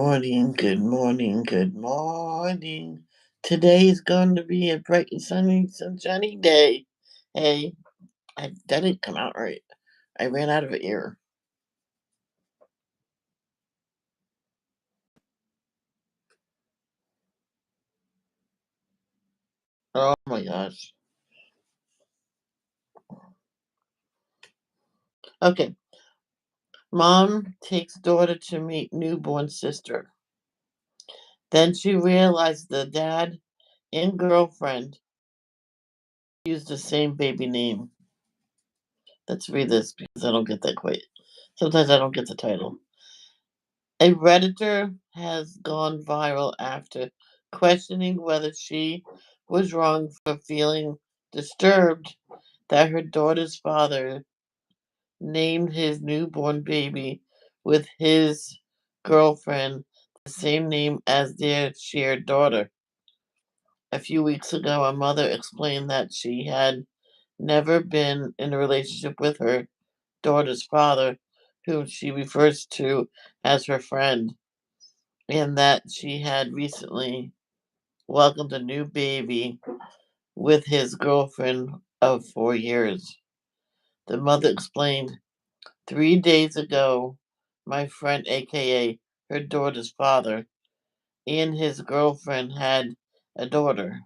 morning, good morning, good morning. Today is going to be a bright and sunshiny day. Hey, that didn't come out right. I ran out of air. Oh my gosh. Okay, mom takes daughter to meet newborn sister. Then she realized the dad and girlfriend used the same baby name. Let's read this because I don't get that quite. Sometimes I don't get the title. A Redditor has gone viral after questioning whether she was wrong for feeling disturbed that her daughter's father named his newborn baby with his girlfriend the same name as their shared daughter. A few weeks ago, a mother explained that she had never been in a relationship with her daughter's father, whom she refers to as her friend, and that she had recently welcomed a new baby with his girlfriend of 4 years. The mother explained, 3 days ago, my friend, aka her daughter's father, and his girlfriend had a daughter.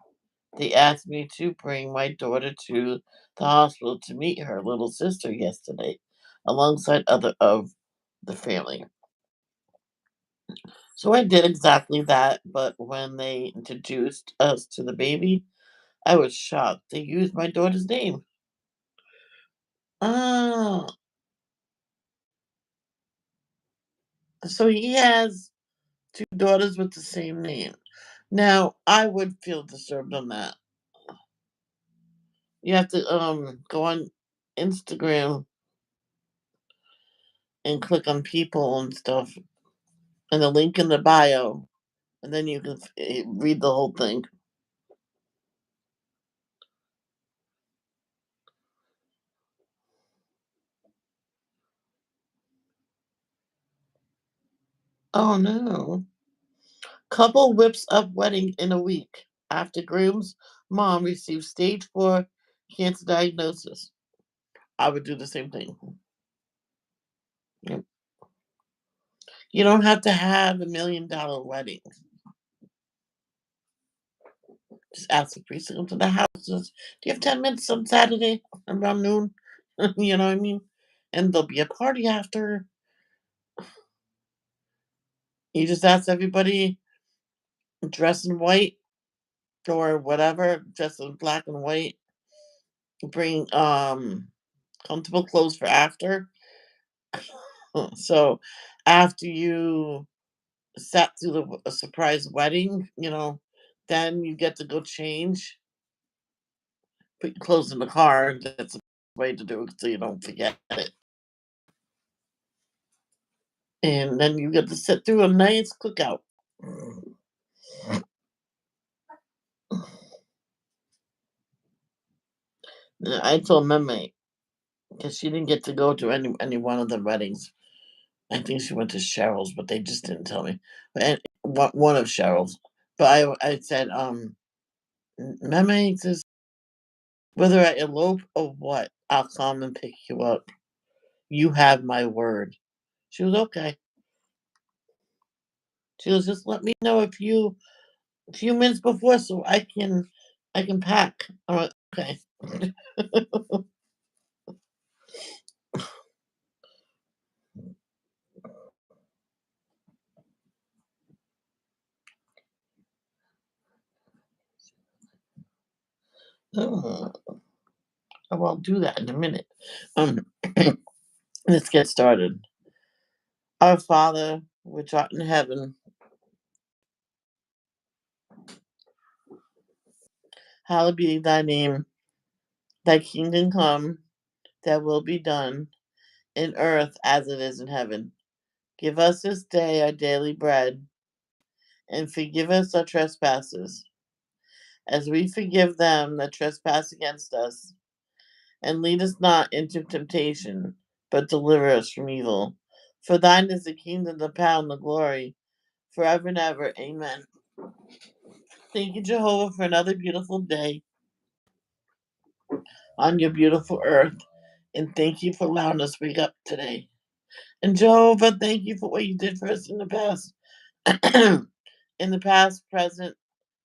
They asked me to bring my daughter to the hospital to meet her little sister yesterday, alongside other of the family. So I did exactly that, but when they introduced us to the baby, I was shocked. They used my daughter's name. Ah, so he has two daughters with the same name. Now, I would feel disturbed on that. You have to go on Instagram and click on people and stuff, and the link in the bio, and then you can read the whole thing. Oh no. Couple whips up wedding in a week after groom's mom receives stage 4 cancer diagnosis. I would do the same thing. Yep. You don't have to have $1 million wedding. Just ask the priest to come to the house. Just, do you have 10 minutes on Saturday around noon? You know what I mean? And there'll be a party after. You just ask everybody dress in white or whatever, dress in black and white. Bring comfortable clothes for after. So after you sat through a surprise wedding, then you get to go change, put your clothes in the car. That's a way to do it so you don't forget it. And then you get to sit through a nice cookout. I told Meme because she didn't get to go to any one of the weddings. I think she went to Cheryl's, but they just didn't tell me. And one of Cheryl's. But I said, Meme says, whether I elope or what, I'll come and pick you up. You have my word. She was okay. She was just let me know a few minutes before so I can pack. I'm like, okay. Oh, I'll do that in a minute. Um, let's get started. Our Father, which art in heaven, hallowed be thy name. Thy kingdom come, thy will be done, in earth as it is in heaven. Give us this day our daily bread, and forgive us our trespasses, as we forgive them that trespass against us. And lead us not into temptation, but deliver us from evil. For thine is the kingdom, the power, and the glory, forever and ever. Amen. Thank you, Jehovah, for another beautiful day on your beautiful earth. And thank you for allowing us to wake up today. And Jehovah, thank you for what you did for us in the past. In the past, present,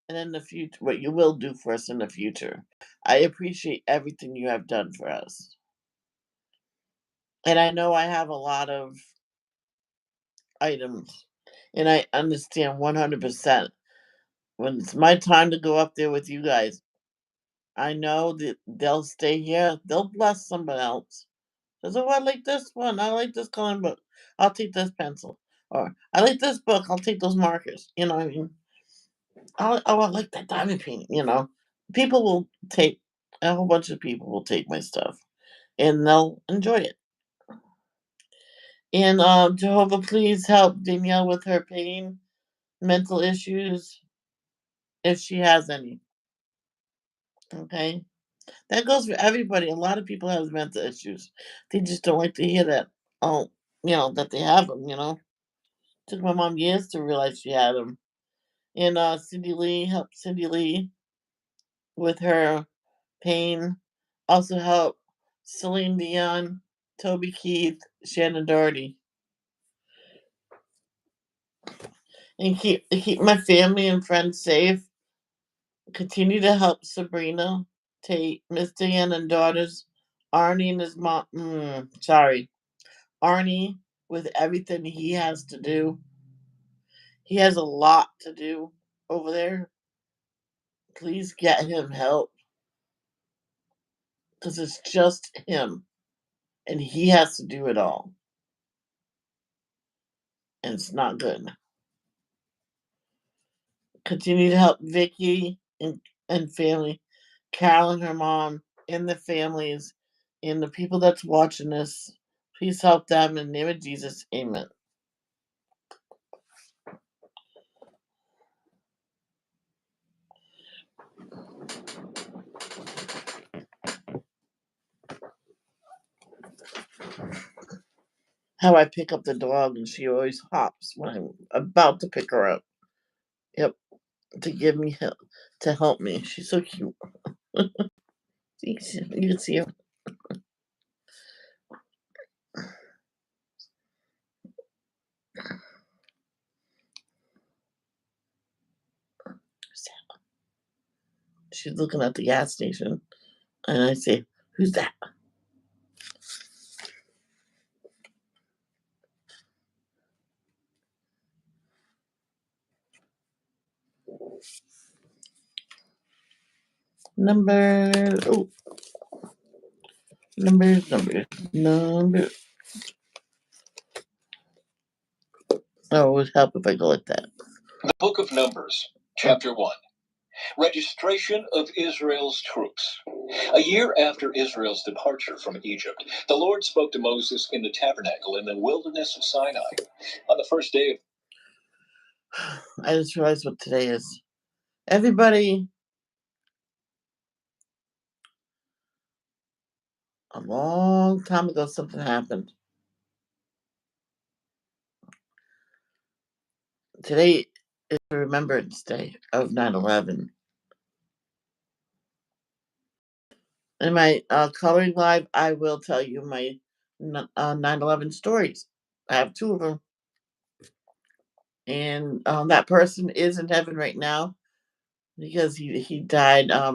and in the future, what you will do for us in the future. I appreciate everything you have done for us. And I know I have a lot of items, and I understand 100% when it's my time to go up there with you guys. I know that they'll stay here, they'll bless someone else. Says, oh, I like this one, I like this coloring book, I'll take this pencil. Or I like this book, I'll take those markers. You know what I mean? I like that diamond painting, you know. People will take, a whole bunch of people will take my stuff and they'll enjoy it. And Jehovah, please help Danielle with her pain, mental issues, if she has any. Okay? That goes for everybody. A lot of people have mental issues. They just don't like to hear that, oh, that they have them, Took my mom years to realize she had them. And Cindy Lee, help Cindy Lee with her pain. Also help Celine Dion, Toby Keith, Shannon Doherty. And keep my family and friends safe. Continue to help Sabrina, Tate, Miss Diane and daughters, Arnie and his mom. Arnie with everything he has to do. He has a lot to do over there. Please get him help because it's just him and he has to do it all. And it's not good. Continue to help Vicky and family, Carol and her mom, and the families, and the people that's watching this. Please help them in the name of Jesus. Amen. How I pick up the dog and she always hops when I'm about to pick her up. Yep, to give me help, to help me. She's so cute. You can see her. She's looking at the gas station, and I say, "Who's that?" Number. Oh, number. Oh, it would help if I go like that. The Book of Numbers, Chapter 1. Registration of Israel's troops. A year after Israel's departure from Egypt, the Lord spoke to Moses in the tabernacle in the wilderness of Sinai. On the first day of... I just realized what today is. Everybody, a long time ago, something happened. Today is Remembrance Day of 9/11. In my coloring live, I will tell you my 9/11 stories. I have two of them. And that person is in heaven right now because he died. I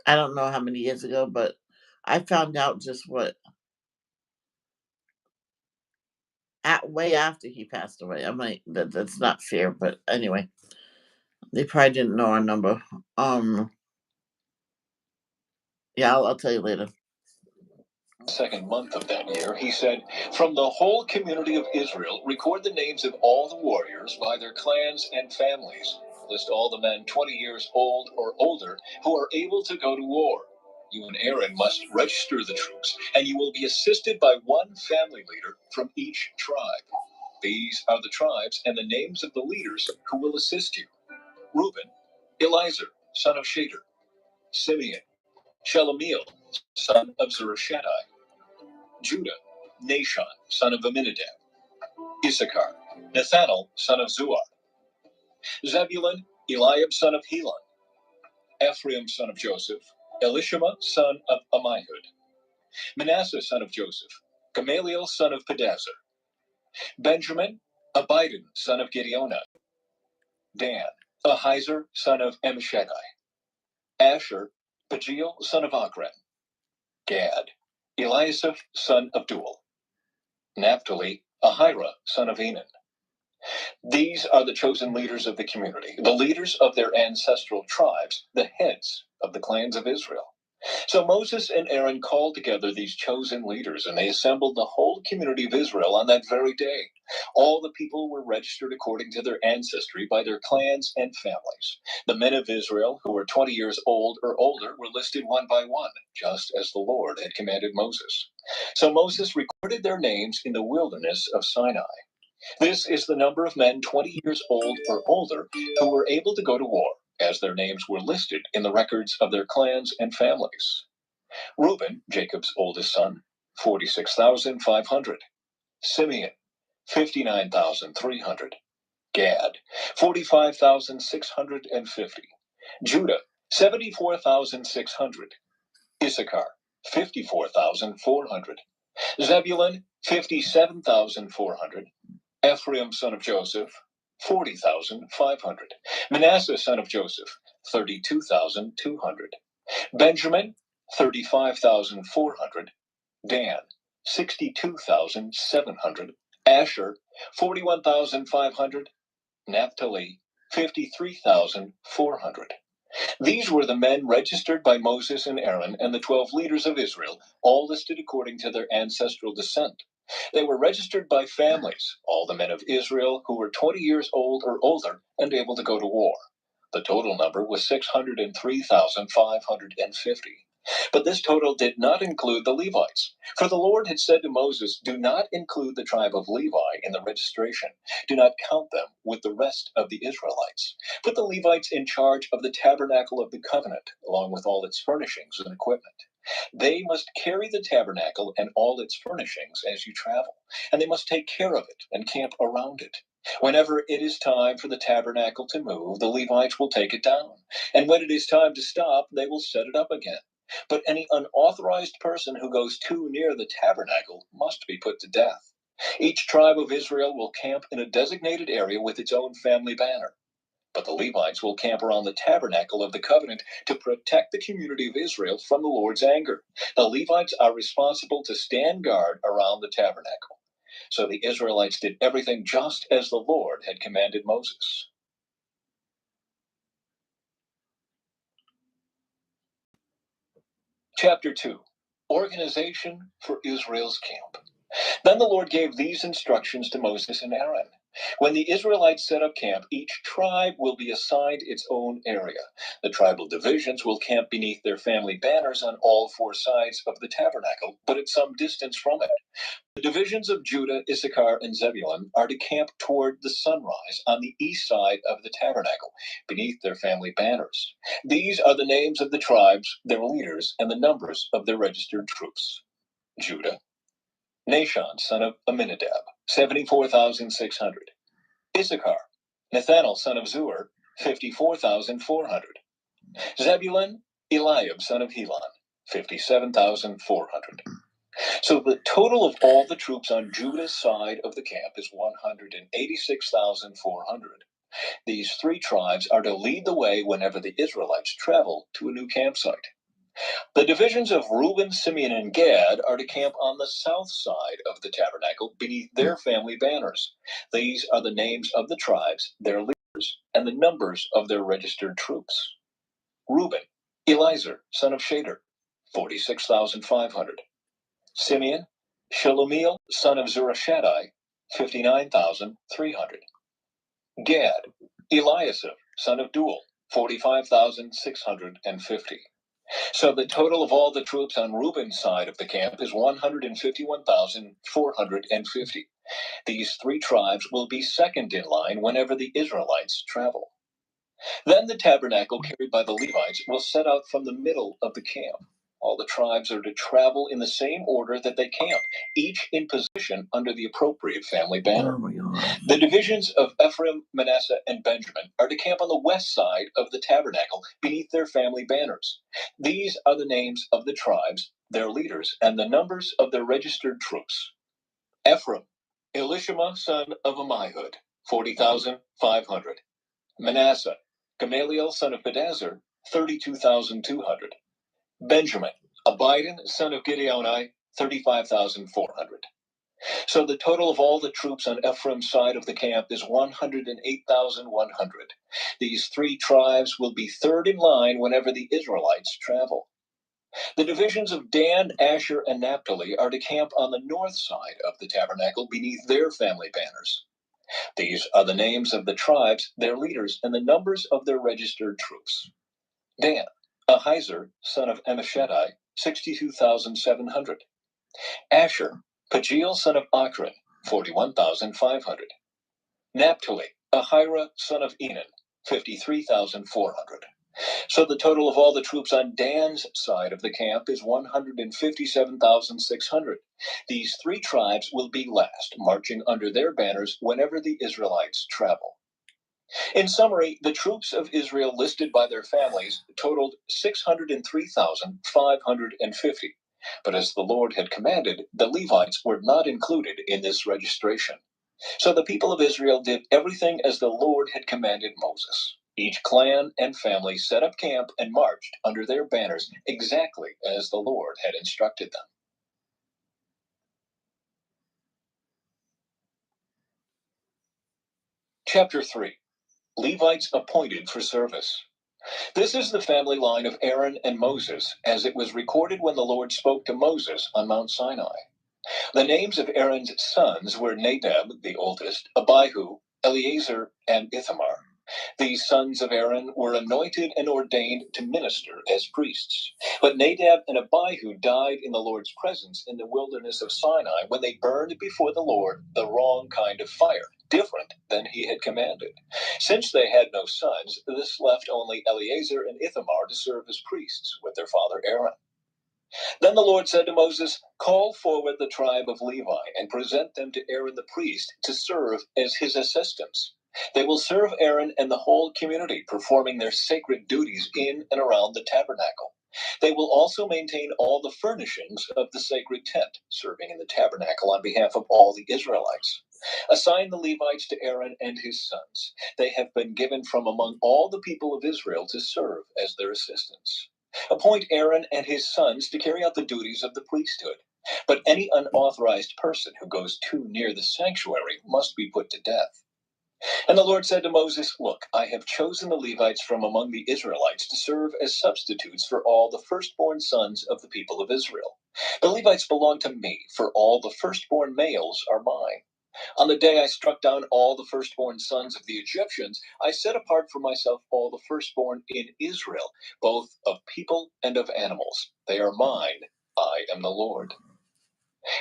don't know how many years ago, but I found out just way after he passed away. I'm like, that's not fair, but anyway, they probably didn't know our number. Yeah, I'll tell you later. Second month of that year, he said, from the whole community of Israel, record the names of all the warriors by their clans and families. List all the men 20 years old or older who are able to go to war. You and Aaron must register the troops, and you will be assisted by one family leader from each tribe. These are the tribes and the names of the leaders who will assist you. Reuben, Eliezer, son of Shader. Simeon, Shelemiel, son of Zurishaddai. Judah, Nashon, son of Amminadab. Issachar, Nathanael, son of Zuar. Zebulun, Eliab, son of Helon. Ephraim, son of Joseph. Elishama, son of Ammihud. Manasseh, son of Joseph. Gamaliel, son of Pedazur. Benjamin, Abidan, son of Gideonah. Dan, Ahizar, son of Ammishaddai. Asher, Pagiel, son of Akran. Gad, Eliasaph, son of Duel. Naphtali, Ahira, son of Enan. These are the chosen leaders of the community, the leaders of their ancestral tribes, the heads of the clans of Israel. So Moses and Aaron called together these chosen leaders, and they assembled the whole community of Israel on that very day. All the people were registered according to their ancestry by their clans and families. The men of Israel who were 20 years old or older were listed one by one, just as the Lord had commanded Moses. So Moses recorded their names in the wilderness of Sinai. This is the number of men 20 years old or older who were able to go to war, as their names were listed in the records of their clans and families. Reuben, Jacob's oldest son, 46,500. Simeon, 59,300. Gad, 45,650. Judah, 74,600. Issachar, 54,400. Zebulun, 57,400. Ephraim, son of Joseph, 40,500. Manasseh, son of Joseph, 32,200. Benjamin, 35,400. Dan, 62,700. Asher, 41,500. Naphtali, 53,400. These were the men registered by Moses and Aaron and the 12 leaders of Israel, all listed according to their ancestral descent. They were registered by families, all the men of Israel who were 20 years old or older and able to go to war. The total number was 603,550. But this total did not include the Levites. For the Lord had said to Moses, "Do not include the tribe of Levi in the registration. Do not count them with the rest of the Israelites. Put the Levites in charge of the tabernacle of the covenant, along with all its furnishings and equipment. They must carry the tabernacle and all its furnishings as you travel, and they must take care of it and camp around it. Whenever it is time for the tabernacle to move, the Levites will take it down, and when it is time to stop, they will set it up again. But any unauthorized person who goes too near the tabernacle must be put to death. Each tribe of Israel will camp in a designated area with its own family banner. But the Levites will camp around the tabernacle of the covenant to protect the community of Israel from the Lord's anger. The Levites are responsible to stand guard around the tabernacle." So the Israelites did everything just as the Lord had commanded Moses. Chapter 2. Organization for Israel's camp. Then the Lord gave these instructions to Moses and Aaron. When the Israelites set up camp, each tribe will be assigned its own area. The tribal divisions will camp beneath their family banners on all four sides of the tabernacle, but at some distance from it. The divisions of Judah, Issachar, and Zebulun are to camp toward the sunrise on the east side of the tabernacle, beneath their family banners. These are the names of the tribes, their leaders, and the numbers of their registered troops. Judah, Nashon, son of Amminadab, 74,600. Issachar, Nathanael, son of Zuar, 54,400. Zebulun, Eliab, son of Helon, 57,400. So the total of all the troops on Judah's side of the camp is 186,400. These three tribes are to lead the way whenever the Israelites travel to a new campsite. The divisions of Reuben, Simeon, and Gad are to camp on the south side of the tabernacle beneath their family banners. These are the names of the tribes, their leaders, and the numbers of their registered troops. Reuben, Elizur, son of Shader, 46,500. Simeon, Shelumiel, son of Zurishaddai, 59,300. Gad, Eliasaph, son of Duel, 45,650. So the total of all the troops on Reuben's side of the camp is 151,450. These three tribes will be second in line whenever the Israelites travel. Then the tabernacle carried by the Levites will set out from the middle of the camp. All the tribes are to travel in the same order that they camp, each in position under the appropriate family banner. Oh my God. The divisions of Ephraim, Manasseh, and Benjamin are to camp on the west side of the tabernacle beneath their family banners. These are the names of the tribes, their leaders, and the numbers of their registered troops. Ephraim, Elishama son of Ammihud, 40,500. Manasseh, Gamaliel son of Pedazur, 32,200. Benjamin, Abidan son of Gideoni, 35,400. So the total of all the troops on Ephraim's side of the camp is 108,100. These three tribes will be third in line whenever the Israelites travel. The divisions of Dan, Asher, and Naphtali are to camp on the north side of the tabernacle beneath their family banners. These are the names of the tribes, their leaders, and the numbers of their registered troops. Dan, Ahizar, son of Ammishaddai, 62,700. Asher, Pagiel, son of Achran, 41,500. Naphtali, Ahira, son of Enan, 53,400. So the total of all the troops on Dan's side of the camp is 157,600. These three tribes will be last, marching under their banners whenever the Israelites travel. In summary, the troops of Israel listed by their families totaled 603,550. But as the Lord had commanded, the Levites were not included in this registration. So the people of Israel did everything as the Lord had commanded Moses. Each clan and family set up camp and marched under their banners exactly as the Lord had instructed them. Chapter 3. Levites appointed for service. This is the family line of Aaron and Moses, as it was recorded when the Lord spoke to Moses on Mount Sinai. The names of Aaron's sons were Nadab, the oldest, Abihu, Eleazar, and Ithamar. These sons of Aaron were anointed and ordained to minister as priests. But Nadab and Abihu died in the Lord's presence in the wilderness of Sinai when they burned before the Lord the wrong kind of fire, different than he had commanded. Since they had no sons, this left only Eleazar and Ithamar to serve as priests with their father Aaron. Then the Lord said to Moses, "Call forward the tribe of Levi and present them to Aaron the priest to serve as his assistants. They will serve Aaron and the whole community, performing their sacred duties in and around the tabernacle. They will also maintain all the furnishings of the sacred tent, serving in the tabernacle on behalf of all the Israelites. Assign the Levites to Aaron and his sons. They have been given from among all the people of Israel to serve as their assistants. Appoint Aaron and his sons to carry out the duties of the priesthood. But any unauthorized person who goes too near the sanctuary must be put to death." And the Lord said to Moses, "Look, I have chosen the Levites from among the Israelites to serve as substitutes for all the firstborn sons of the people of Israel. The Levites belong to me, for all the firstborn males are mine. On the day I struck down all the firstborn sons of the Egyptians, I set apart for myself all the firstborn in Israel, both of people and of animals. They are mine. I am the Lord."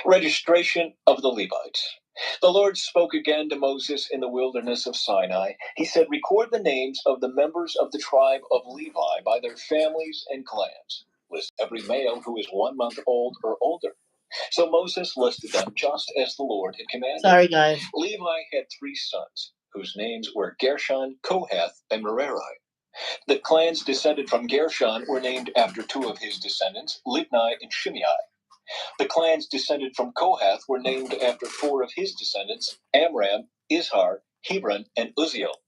Registration of the Levites. The Lord spoke again to Moses in the wilderness of Sinai. He said, "Record the names of the members of the tribe of Levi by their families and clans. List every male who is 1 month old or older." So Moses listed them just as the Lord had commanded. Sorry, guys. Levi had 3 sons, whose names were Gershon, Kohath, and Merari. The clans descended from Gershon were named after 2 of his descendants, Libni and Shimei. The clans descended from Kohath were named after 4 of his descendants, Amram, Izhar, Hebron, and Uzziel.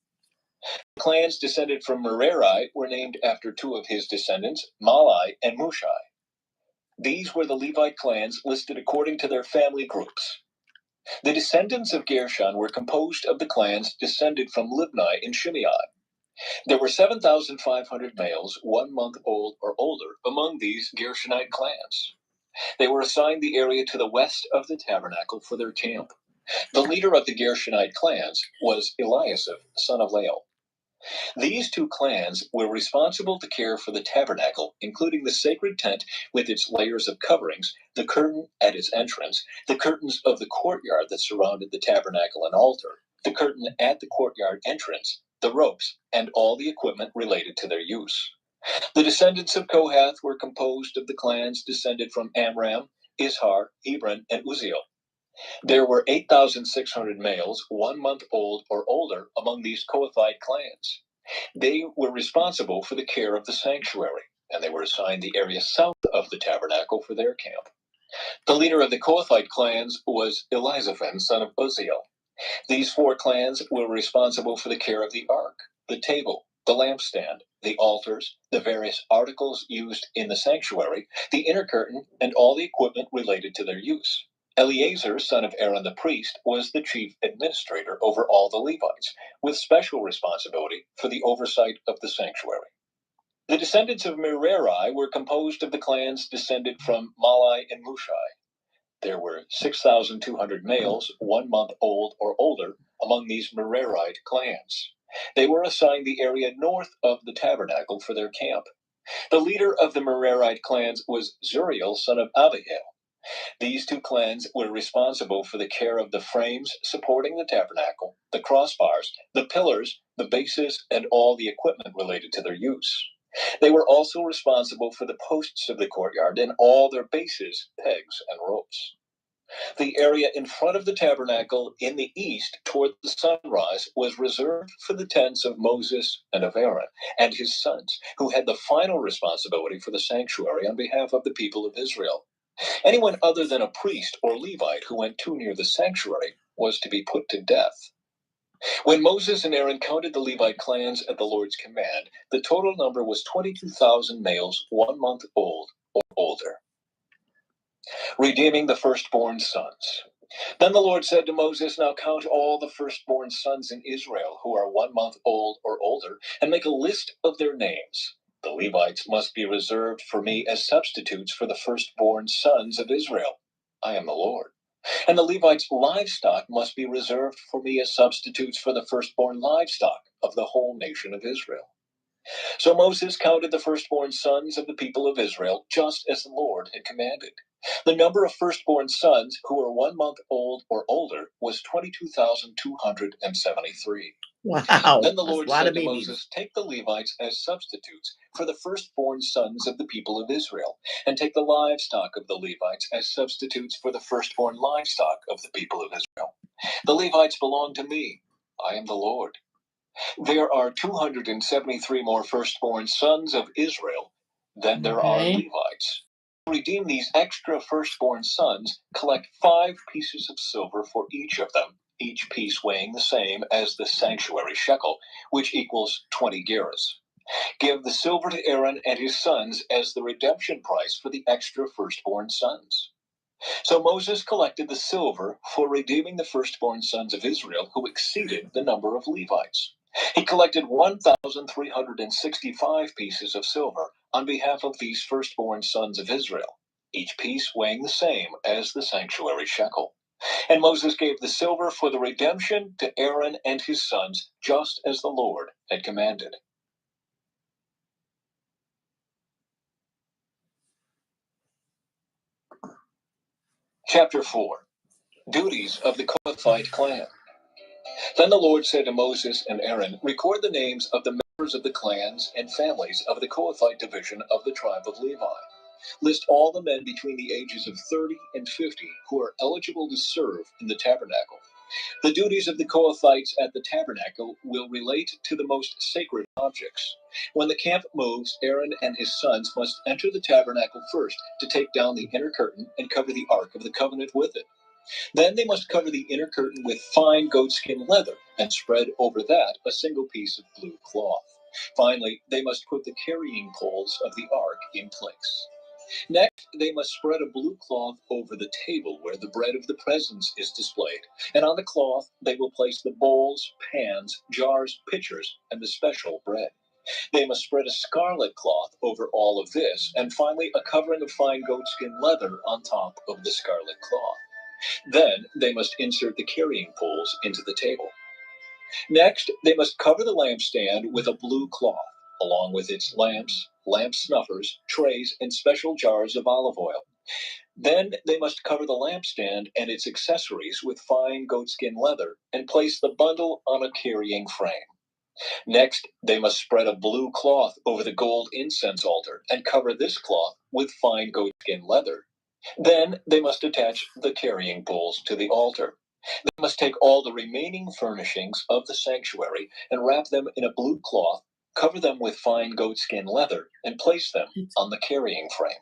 The clans descended from Merari were named after 2 of his descendants, Malai and Mushai. These were the Levite clans listed according to their family groups. The descendants of Gershon were composed of the clans descended from Libni and Shimei. There were 7,500 males 1 month old or older among these Gershonite clans. They were assigned the area to the west of the tabernacle for their camp. The leader of the Gershonite clans was Eliasaph, son of Lael. These 2 clans were responsible to care for the tabernacle, including the sacred tent with its layers of coverings, the curtain at its entrance, the curtains of the courtyard that surrounded the tabernacle and altar, the curtain at the courtyard entrance, the ropes, and all the equipment related to their use. The descendants of Kohath were composed of the clans descended from Amram, Izhar, Hebron, and Uzziel. There were 8,600 males 1 month old or older among these Kohathite clans. They were responsible for the care of the sanctuary, and they were assigned the area south of the tabernacle for their camp. The leader of the Kohathite clans was Elizaphan, son of Uzziel. These 4 clans were responsible for the care of the ark, the table, the lampstand, the altars, the various articles used in the sanctuary, the inner curtain, and all the equipment related to their use. Eleazar, son of Aaron the priest, was the chief administrator over all the Levites, with special responsibility for the oversight of the sanctuary. The descendants of Merari were composed of the clans descended from Malai and Mushai. There were 6,200 males 1 month old or older among these Merarite clans. They were assigned the area north of the tabernacle for their camp. The leader of the Merarite clans was Zuriel, son of Abihail. These 2 clans were responsible for the care of the frames supporting the tabernacle, the crossbars, the pillars, the bases, and all the equipment related to their use. They were also responsible for the posts of the courtyard and all their bases, pegs, and ropes. The area in front of the tabernacle in the east toward the sunrise was reserved for the tents of Moses and of Aaron and his sons, who had the final responsibility for the sanctuary on behalf of the people of Israel. Anyone other than a priest or Levite who went too near the sanctuary was to be put to death. When Moses and Aaron counted the Levite clans at the Lord's command, the total number was 22,000 males 1 month old or older. Redeeming the firstborn sons. Then the Lord said to Moses, "Now count all the firstborn sons in Israel who are 1 month old or older, and make a list of their names. The Levites must be reserved for me as substitutes for the firstborn sons of Israel. I am the Lord. And the Levites' livestock must be reserved for me as substitutes for the firstborn livestock of the whole nation of Israel." So Moses counted the firstborn sons of the people of Israel, just as the Lord had commanded. The number of firstborn sons who were 1 month old or older was 22,273. Wow. Then the Lord said to Moses, "Take the Levites as substitutes for the firstborn sons of the people of Israel, and take the livestock of the Levites as substitutes for the firstborn livestock of the people of Israel. The Levites belong to me. I am the Lord. There are 273 more firstborn sons of Israel than there are Levites. To redeem these extra firstborn sons, collect 5 pieces of silver for each of them, each piece weighing the same as the sanctuary shekel, which equals 20 gerahs. Give the silver to Aaron and his sons as the redemption price for the extra firstborn sons." So Moses collected the silver for redeeming the firstborn sons of Israel who exceeded the number of Levites. He collected 1,365 pieces of silver on behalf of these firstborn sons of Israel, each piece weighing the same as the sanctuary shekel. And Moses gave the silver for the redemption to Aaron and his sons, just as the Lord had commanded. Chapter 4. Duties of the Kohathite clan. Then the Lord said to Moses and Aaron, "Record the names of the members of the clans and families of the Kohathite division of the tribe of Levi. List all the men between the ages of 30 and 50 who are eligible to serve in the tabernacle. The duties of the Kohathites at the tabernacle will relate to the most sacred objects. When the camp moves, Aaron and his sons must enter the tabernacle first to take down the inner curtain and cover the Ark of the Covenant with it. Then they must cover the inner curtain with fine goatskin leather and spread over that a single piece of blue cloth. Finally, they must put the carrying poles of the ark in place. Next, they must spread a blue cloth over the table where the bread of the presence is displayed, and on the cloth they will place the bowls, pans, jars, pitchers, and the special bread. They must spread a scarlet cloth over all of this, and finally a covering of fine goatskin leather on top of the scarlet cloth. Then they must insert the carrying poles into the table. Next, they must cover the lampstand with a blue cloth, along with its lamps, lamp snuffers, trays, and special jars of olive oil. Then they must cover the lampstand and its accessories with fine goatskin leather and place the bundle on a carrying frame. Next, they must spread a blue cloth over the gold incense altar and cover this cloth with fine goatskin leather. Then they must attach the carrying poles to the altar. They must take all the remaining furnishings of the sanctuary and wrap them in a blue cloth, cover them with fine goatskin leather, and place them on the carrying frame.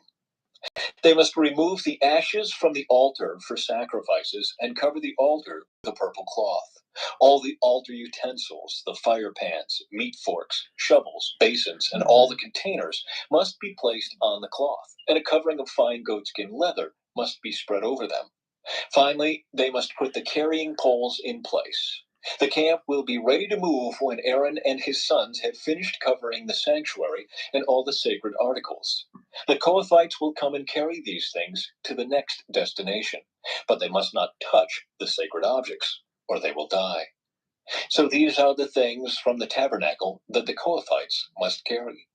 They must remove the ashes from the altar for sacrifices and cover the altar with a purple cloth. All the altar utensils, the fire pans, meat forks, shovels, basins, and all the containers must be placed on the cloth, and a covering of fine goatskin leather must be spread over them. Finally, they must put the carrying poles in place. The camp will be ready to move when Aaron and his sons have finished covering the sanctuary and all the sacred articles. The Kohathites will come and carry these things to the next destination, but they must not touch the sacred objects, or they will die. So these are the things from the tabernacle that the Kohathites must carry.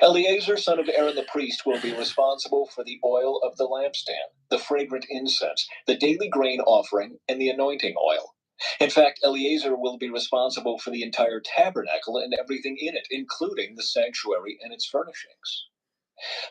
Eleazar, son of Aaron the priest, will be responsible for the oil of the lampstand, the fragrant incense, the daily grain offering, and the anointing oil. In fact, Eleazar will be responsible for the entire tabernacle and everything in it, including the sanctuary and its furnishings.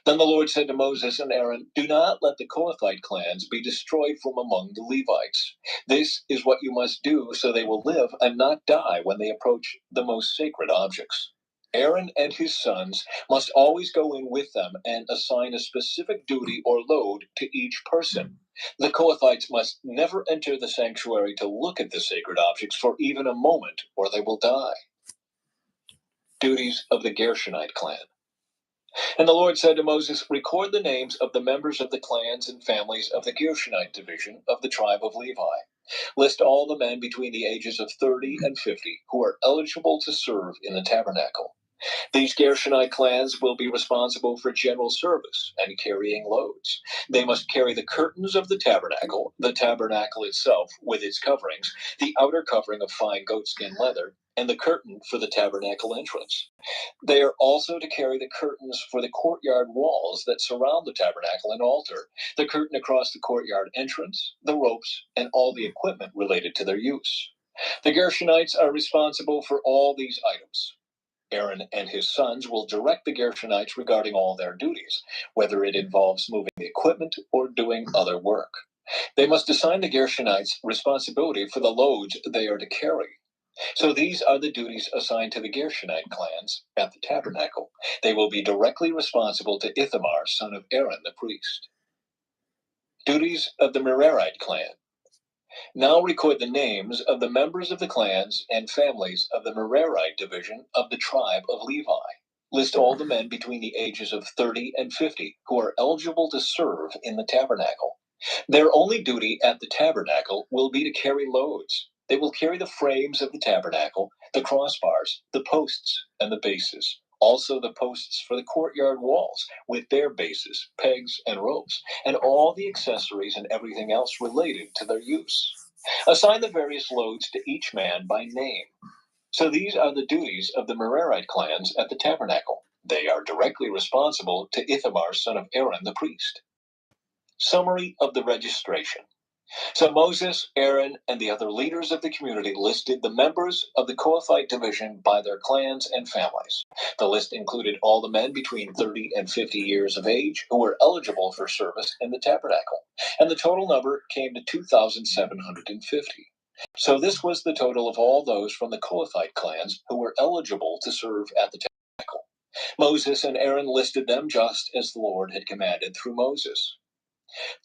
Then the Lord said to Moses and Aaron, "Do not let the Kohathite clans be destroyed from among the Levites. This is what you must do so they will live and not die when they approach the most sacred objects. Aaron and his sons must always go in with them and assign a specific duty or load to each person. The Kohathites must never enter the sanctuary to look at the sacred objects for even a moment, or they will die." Duties of the Gershonite clan. And the Lord said to Moses, "Record the names of the members of the clans and families of the Gershonite division of the tribe of Levi. List all the men between the ages of 30 and 50 who are eligible to serve in the tabernacle. These Gershonite clans will be responsible for general service and carrying loads. They must carry the curtains of the tabernacle itself with its coverings, the outer covering of fine goatskin leather, and the curtain for the tabernacle entrance. They are also to carry the curtains for the courtyard walls that surround the tabernacle and altar, the curtain across the courtyard entrance, the ropes, and all the equipment related to their use. The Gershonites are responsible for all these items. Aaron and his sons will direct the Gershonites regarding all their duties, whether it involves moving the equipment or doing other work. They must assign the Gershonites responsibility for the loads they are to carry. So these are the duties assigned to the Gershonite clans at the tabernacle. They will be directly responsible to Ithamar, son of Aaron the priest. Duties of the Merarite clan. Now record the names of the members of the clans and families of the Merarite division of the tribe of Levi. List all the men between the ages of 30 and 50 who are eligible to serve in the tabernacle. Their only duty at the tabernacle will be to carry loads. They will carry the frames of the tabernacle, the crossbars, the posts, and the bases. Also the posts for the courtyard walls, with their bases, pegs, and ropes, and all the accessories and everything else related to their use. Assign the various loads to each man by name. So these are the duties of the Merarite clans at the tabernacle. They are directly responsible to Ithamar, son of Aaron the priest. Summary of the registration. So Moses, Aaron, and the other leaders of the community listed the members of the Kohathite division by their clans and families. The list included all the men between 30 and 50 years of age who were eligible for service in the tabernacle, and the total number came to 2,750. So this was the total of all those from the Kohathite clans who were eligible to serve at the tabernacle. Moses and Aaron listed them just as the Lord had commanded through Moses.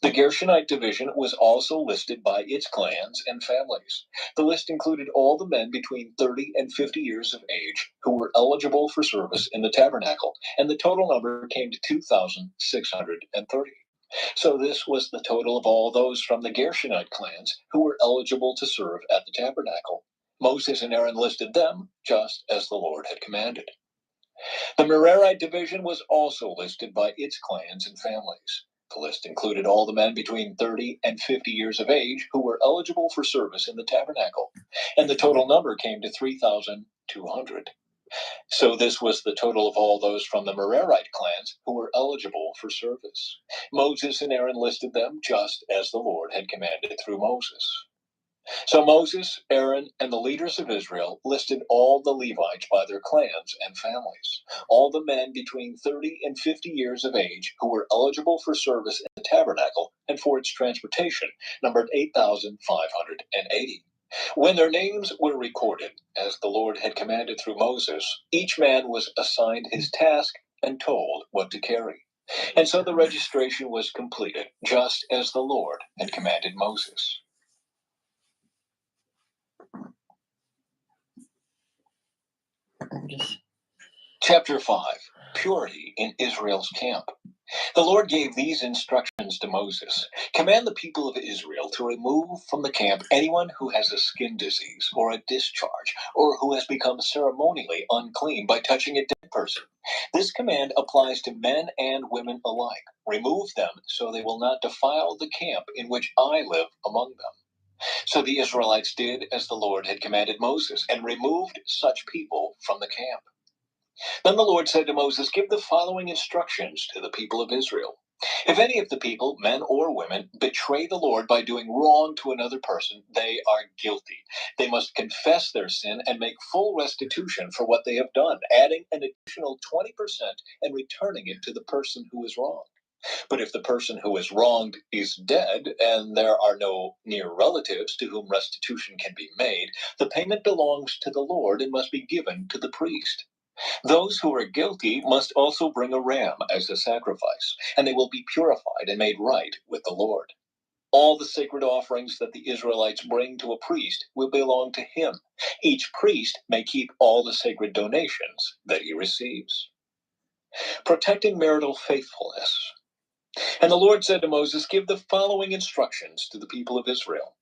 The Gershonite division was also listed by its clans and families. The list included all the men between 30 and 50 years of age who were eligible for service in the tabernacle, and the total number came to 2,630. So this was the total of all those from the Gershonite clans who were eligible to serve at the tabernacle. Moses and Aaron listed them just as the Lord had commanded. The Merarite division was also listed by its clans and families. The list included all the men between 30 and 50 years of age who were eligible for service in the tabernacle, and the total number came to 3,200. So this was the total of all those from the Merarite clans who were eligible for service. Moses and Aaron listed them just as the Lord had commanded through Moses. So Moses, Aaron, and the leaders of Israel listed all the Levites by their clans and families, all the men between 30 and 50 years of age who were eligible for service in the tabernacle and for its transportation, numbered 8,580. When their names were recorded, as the Lord had commanded through Moses, each man was assigned his task and told what to carry. And so the registration was completed, just as the Lord had commanded Moses. Chapter 5. Purity in Israel's camp. The Lord gave these instructions to Moses. Command the people of Israel to remove from the camp anyone who has a skin disease or a discharge, or who has become ceremonially unclean by touching a dead person. This command applies to men and women alike. Remove them so they will not defile the camp in which I live among them. So the Israelites did as the Lord had commanded Moses, and removed such people from the camp. Then the Lord said to Moses, give the following instructions to the people of Israel. If any of the people, men or women, betray the Lord by doing wrong to another person, they are guilty. They must confess their sin and make full restitution for what they have done, adding an additional 20% and returning it to the person who is wronged. But if the person who is wronged is dead, and there are no near relatives to whom restitution can be made, the payment belongs to the Lord and must be given to the priest. Those who are guilty must also bring a ram as a sacrifice, and they will be purified and made right with the Lord. All the sacred offerings that the Israelites bring to a priest will belong to him. Each priest may keep all the sacred donations that he receives. Protecting marital faithfulness. And the Lord said to Moses, give the following instructions to the people of Israel.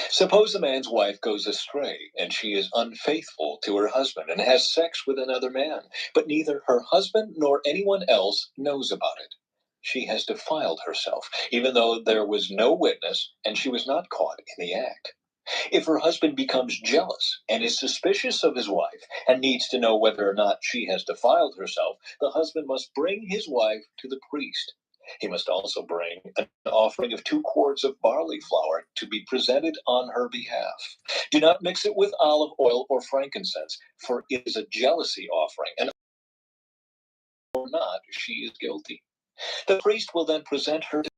Suppose a man's wife goes astray, and she is unfaithful to her husband and has sex with another man, but neither her husband nor anyone else knows about it. She has defiled herself, even though there was no witness and she was not caught in the act. If her husband becomes jealous and is suspicious of his wife and needs to know whether or not she has defiled herself, the husband must bring his wife to the priest. He must also bring an offering of 2 quarts of barley flour to be presented on her behalf. Do not mix it with olive oil or frankincense, for it is a jealousy offering, and or not, she is guilty. The priest will then present her to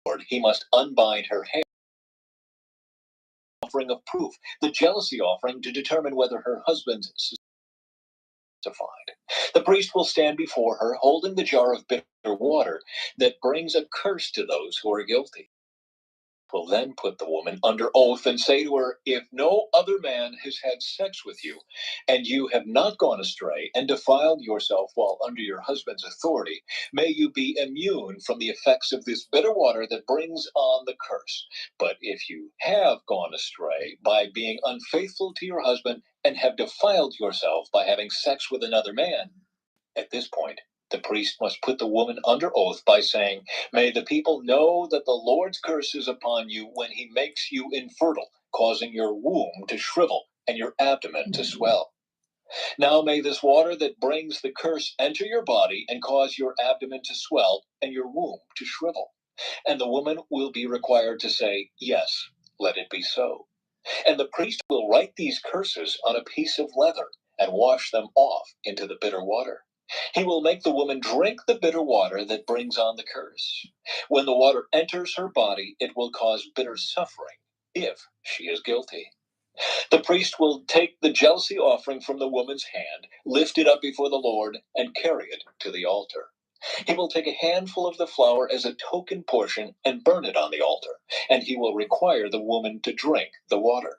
the Lord. He must unbind her hair. Offering of proof, the jealousy offering, to determine whether her husband's justified. The priest will stand before her holding the jar of bitter water that brings a curse to those who are guilty. Will then put the woman under oath and say to her, if no other man has had sex with you, and you have not gone astray and defiled yourself while under your husband's authority, may you be immune from the effects of this bitter water that brings on the curse. But if you have gone astray by being unfaithful to your husband and have defiled yourself by having sex with another man, at this point, the priest must put the woman under oath by saying, may the people know that the Lord's curse is upon you when he makes you infertile, causing your womb to shrivel and your abdomen to swell. Now may this water that brings the curse enter your body and cause your abdomen to swell and your womb to shrivel. And the woman will be required to say, yes, let it be so. And the priest will write these curses on a piece of leather and wash them off into the bitter water. He will make the woman drink the bitter water that brings on the curse. When the water enters her body, it will cause bitter suffering if she is guilty. The priest will take the jealousy offering from the woman's hand, lift it up before the Lord, and carry it to the altar. He will take a handful of the flour as a token portion and burn it on the altar, and he will require the woman to drink the water.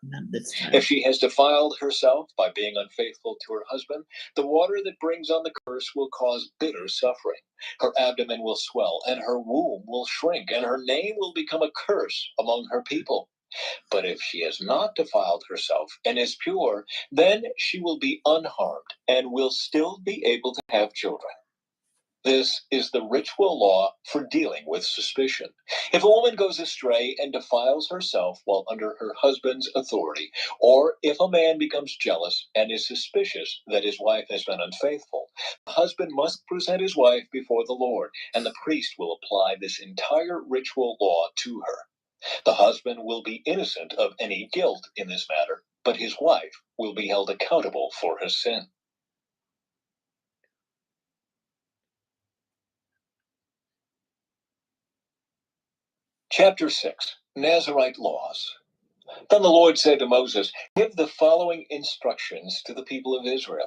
If she has defiled herself by being unfaithful to her husband, the water that brings on the curse will cause bitter suffering. Her abdomen will swell, and her womb will shrink, and her name will become a curse among her people. But if she has not defiled herself and is pure, then she will be unharmed and will still be able to have children. This is the ritual law for dealing with suspicion. If a woman goes astray and defiles herself while under her husband's authority, or if a man becomes jealous and is suspicious that his wife has been unfaithful, the husband must present his wife before the Lord, and the priest will apply this entire ritual law to her. The husband will be innocent of any guilt in this matter, but his wife will be held accountable for her sin. Chapter 6. Nazirite Laws. Then the Lord said to Moses, "Give the following instructions to the people of Israel.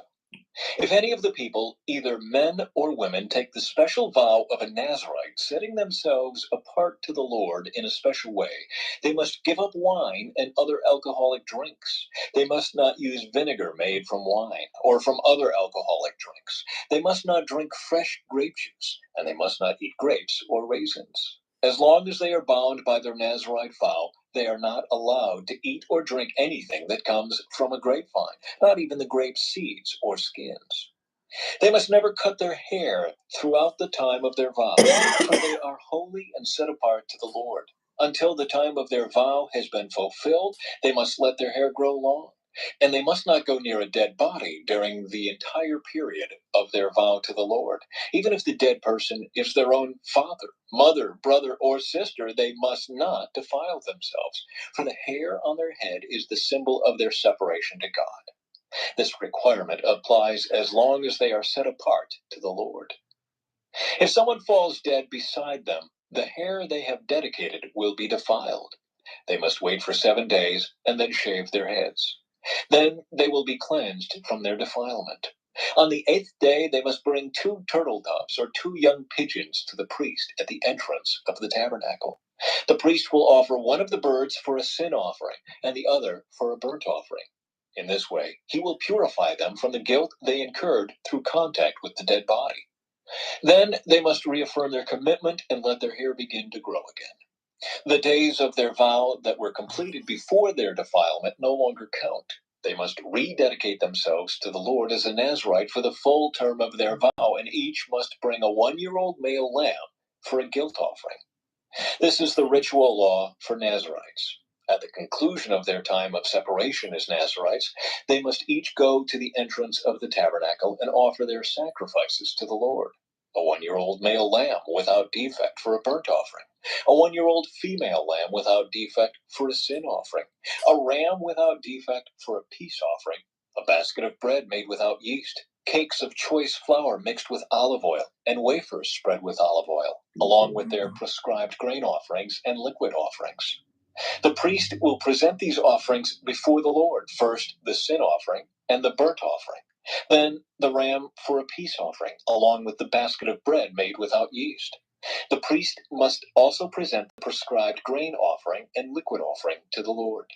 If any of the people, either men or women, take the special vow of a Nazirite, setting themselves apart to the Lord in a special way, they must give up wine and other alcoholic drinks. They must not use vinegar made from wine or from other alcoholic drinks. They must not drink fresh grape juice, and they must not eat grapes or raisins. As long as they are bound by their Nazirite vow, they are not allowed to eat or drink anything that comes from a grapevine, not even the grape seeds or skins. They must never cut their hair throughout the time of their vow, for they are holy and set apart to the Lord. Until the time of their vow has been fulfilled, they must let their hair grow long. And they must not go near a dead body during the entire period of their vow to the Lord. Even if the dead person is their own father, mother, brother, or sister, they must not defile themselves, for the hair on their head is the symbol of their separation to God. This requirement applies as long as they are set apart to the Lord. If someone falls dead beside them, the hair they have dedicated will be defiled. They must wait for 7 days and then shave their heads. Then they will be cleansed from their defilement. On the 8th day, they must bring 2 turtle doves or 2 young pigeons to the priest at the entrance of the tabernacle. The priest will offer one of the birds for a sin offering and the other for a burnt offering. In this way, he will purify them from the guilt they incurred through contact with the dead body. Then they must reaffirm their commitment and let their hair begin to grow again. The days of their vow that were completed before their defilement no longer count. They must rededicate themselves to the Lord as a Nazirite for the full term of their vow, and each must bring a 1-year-old male lamb for a guilt offering. This is the ritual law for Nazirites. At the conclusion of their time of separation as Nazirites, they must each go to the entrance of the tabernacle and offer their sacrifices to the Lord. A 1-year-old male lamb without defect for a burnt offering. A 1-year-old female lamb without defect for a sin offering. A ram without defect for a peace offering. A basket of bread made without yeast. Cakes of choice flour mixed with olive oil, and wafers spread with olive oil, along with their prescribed grain offerings and liquid offerings. The priest will present these offerings before the Lord, first the sin offering and the burnt offering, then the ram for a peace offering, along with the basket of bread made without yeast. The priest must also present the prescribed grain offering and liquid offering to the Lord.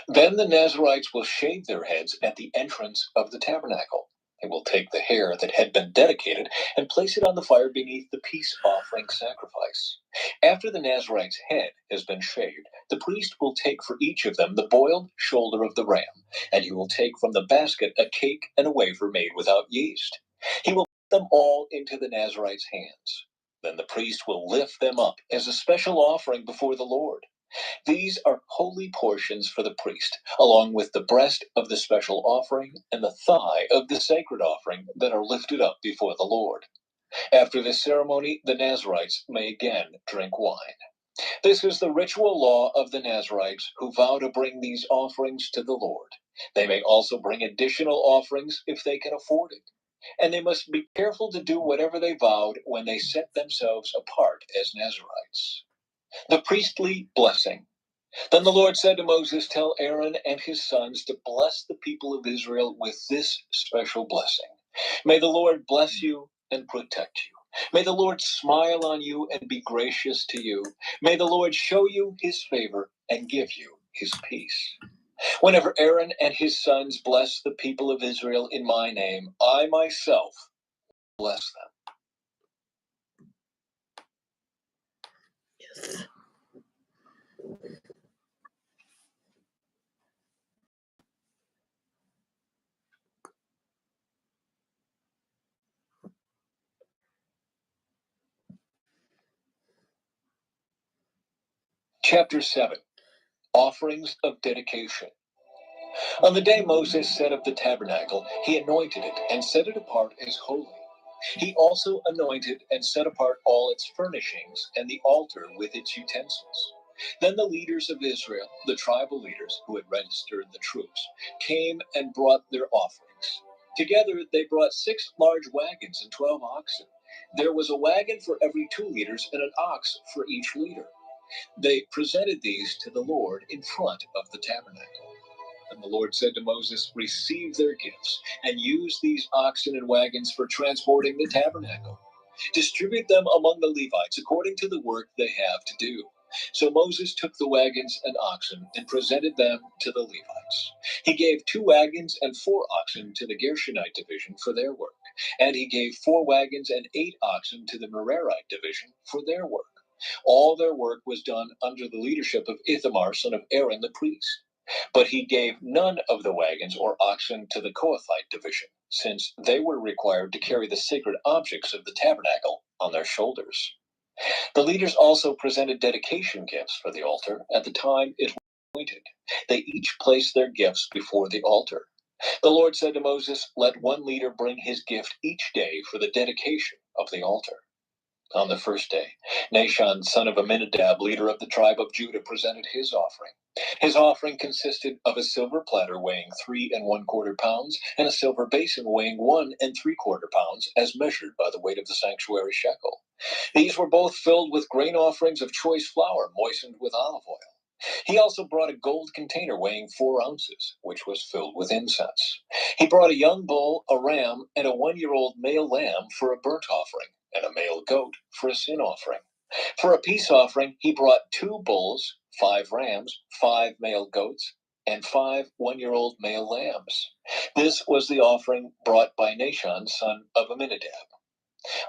Then the Nazirites will shave their heads at the entrance of the tabernacle. They will take the hair that had been dedicated and place it on the fire beneath the peace offering sacrifice. After the Nazirite's head has been shaved, the priest will take for each of them the boiled shoulder of the ram, and he will take from the basket a cake and a wafer made without yeast. He will put them all into the Nazirite's hands. Then the priest will lift them up as a special offering before the Lord. These are holy portions for the priest, along with the breast of the special offering and the thigh of the sacred offering that are lifted up before the Lord. After this ceremony, the Nazirites may again drink wine. This is the ritual law of the Nazirites who vow to bring these offerings to the Lord. They may also bring additional offerings if they can afford it. And they must be careful to do whatever they vowed when they set themselves apart as Nazirites. The priestly blessing. Then the Lord said to Moses, "Tell Aaron and his sons to bless the people of Israel with this special blessing. May the Lord bless you and protect you. May the Lord smile on you and be gracious to you. May the Lord show you his favor and give you his peace." Whenever Aaron and his sons bless the people of Israel in my name, I myself bless them. Yes. Chapter 7. Offerings of Dedication. On the day Moses set up the tabernacle, he anointed it and set it apart as holy. He also anointed and set apart all its furnishings and the altar with its utensils. Then the leaders of Israel, the tribal leaders who had registered the troops, came and brought their offerings. Together they brought 6 large wagons and 12 oxen. There was a wagon for every 2 leaders and an ox for each leader. They presented these to the Lord in front of the tabernacle. And the Lord said to Moses, "Receive their gifts, and use these oxen and wagons for transporting the tabernacle. Distribute them among the Levites according to the work they have to do." So Moses took the wagons and oxen and presented them to the Levites. He gave 2 wagons and 4 oxen to the Gershonite division for their work, and he gave 4 wagons and 8 oxen to the Merarite division for their work. All their work was done under the leadership of Ithamar, son of Aaron the priest. But he gave none of the wagons or oxen to the Kohathite division, since they were required to carry the sacred objects of the tabernacle on their shoulders. The leaders also presented dedication gifts for the altar at the time it was appointed. They each placed their gifts before the altar. The Lord said to Moses, "Let one leader bring his gift each day for the dedication of the altar." On the first day, Nahshon, son of Amminadab, leader of the tribe of Judah, presented his offering. His offering consisted of a silver platter weighing 3 1/4 pounds and a silver basin weighing 1 3/4 pounds, as measured by the weight of the sanctuary shekel. These were both filled with grain offerings of choice flour moistened with olive oil. He also brought a gold container weighing 4 ounces, which was filled with incense. He brought a young bull, a ram, and a 1-year-old male lamb for a burnt offering, and a male goat for a sin offering. For a peace offering, he brought 2 bulls, 5 rams, 5 male goats, and 5 1-year-old male lambs. This was the offering brought by Nahshon, son of Amminadab.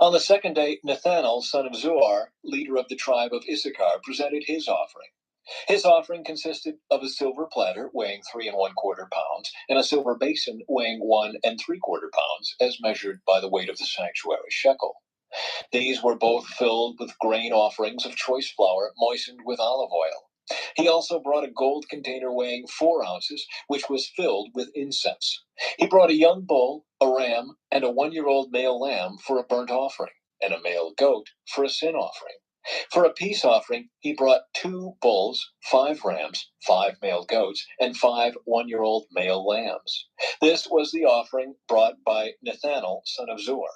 On the second day, Nathanael, son of Zuar, leader of the tribe of Issachar, presented his offering. His offering consisted of a silver platter weighing 3 1/4 pounds and a silver basin weighing 1 3/4 pounds, as measured by the weight of the sanctuary shekel. These were both filled with grain offerings of choice flour moistened with olive oil. He also brought a gold container weighing 4 ounces, which was filled with incense. He brought a young bull, a ram, and a 1-year-old male lamb for a burnt offering, and a male goat for a sin offering. For a peace offering, he brought 2 bulls, 5 rams, 5 male goats, and 5 1-year-old male lambs. This was the offering brought by Nathanael, son of Zuar.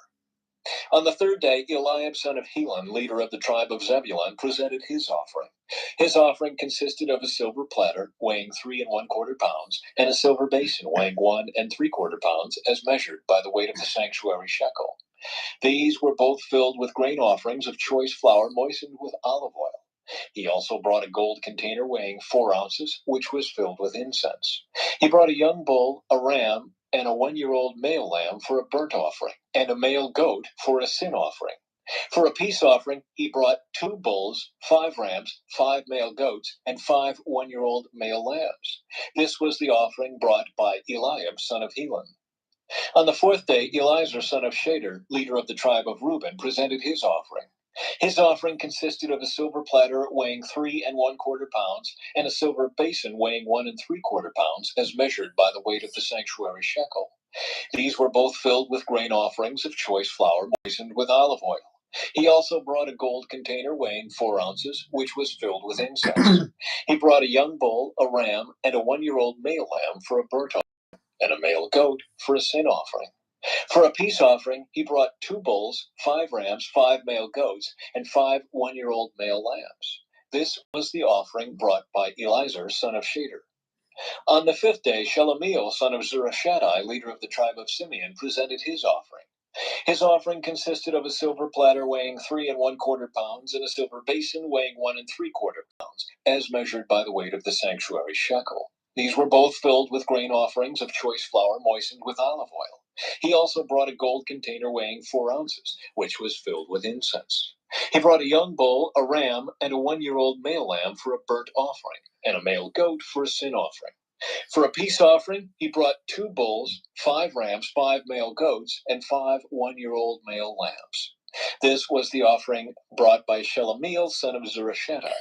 On the third day, Eliab, son of Helon, leader of the tribe of Zebulun, presented his offering. His offering consisted of a silver platter weighing 3 1/4 pounds and a silver basin weighing 1 3/4 pounds, as measured by the weight of the sanctuary shekel. These were both filled with grain offerings of choice flour moistened with olive oil. He also brought a gold container weighing 4 ounces, which was filled with incense. He brought a young bull, a ram, and a 1-year-old male lamb for a burnt offering, and a male goat for a sin offering. For a peace offering, he brought 2 bulls, 5 rams, 5 male goats, and 5 1-year-old male lambs. This was the offering brought by Eliab, son of Helon. On the fourth day, Eliezer, son of Shader, leader of the tribe of Reuben, presented his offering. His offering consisted of a silver platter weighing 3 1/4 pounds and a silver basin weighing 1 3/4 pounds, as measured by the weight of the sanctuary shekel. These were both filled with grain offerings of choice flour moistened with olive oil. He also brought a gold container weighing 4 ounces, which was filled with incense. He brought a young bull, a ram, and a 1-year-old male lamb for a burnt offering, and a male goat for a sin offering. For a peace offering, he brought 2 bulls, 5 rams, 5 male goats, and 5 1-year-old male lambs. This was the offering brought by Eliezer, son of Shader. On the fifth day, Shelemiel, son of Zurishaddai, leader of the tribe of Simeon, presented his offering. His offering consisted of a silver platter weighing 3 1/4 pounds and a silver basin weighing 1 3/4 pounds, as measured by the weight of the sanctuary shekel. These were both filled with grain offerings of choice flour moistened with olive oil. He also brought a gold container weighing 4 ounces, which was filled with incense. He brought a young bull, a ram, and a 1-year-old male lamb for a burnt offering, and a male goat for a sin offering. For a peace offering, he brought 2 bulls, 5 rams, 5 male goats, and 5 1-year-old male lambs. This was the offering brought by Shelemiel, son of Zurishaddai.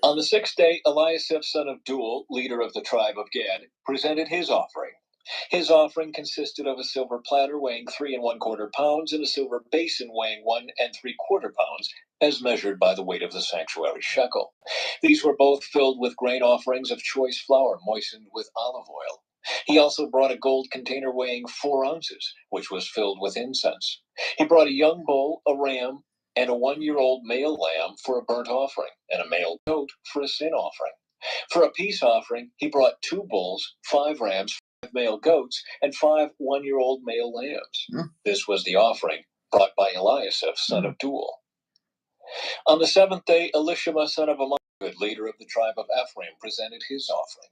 On the sixth day, Eliasaph son of Duel, leader of the tribe of Gad, presented his offering. His offering consisted of a silver platter weighing 3¼ pounds and a silver basin weighing 1¾ pounds, as measured by the weight of the sanctuary shekel. These were both filled with grain offerings of choice flour moistened with olive oil. He also brought a gold container weighing 4 ounces, which was filled with incense. He brought a young bull, a ram, and a 1-year-old male lamb for a burnt offering, and a male goat for a sin offering. For a peace offering, he brought 2 bulls, 5 rams, 5 male goats, and 5 1-year-old male lambs. This was the offering brought by Eliasaph, son of Duel. On the seventh day, Elishama, son of Ammihud, leader of the tribe of Ephraim, presented his offering.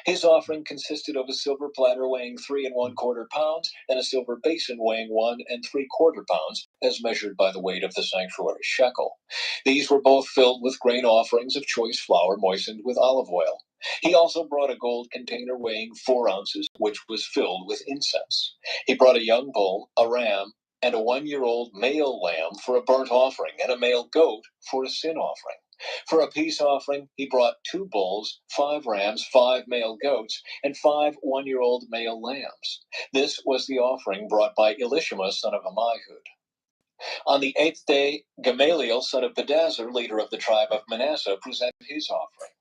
His offering consisted of a silver platter weighing 3¼ pounds and a silver basin weighing 1¾ pounds, as measured by the weight of the sanctuary shekel. These were both filled with grain offerings of choice flour moistened with olive oil. He also brought a gold container weighing 4 ounces, which was filled with incense. He brought a young bull, a ram, and a 1-year-old male lamb for a burnt offering, and a male goat for a sin offering. For a peace offering, he brought 2 bulls, 5 rams, 5 male goats, and 5 1-year-old male lambs. This was the offering brought by Elishama, son of Ammihud. On the 8th day, Gamaliel, son of Pedazur, leader of the tribe of Manasseh, presented his offering.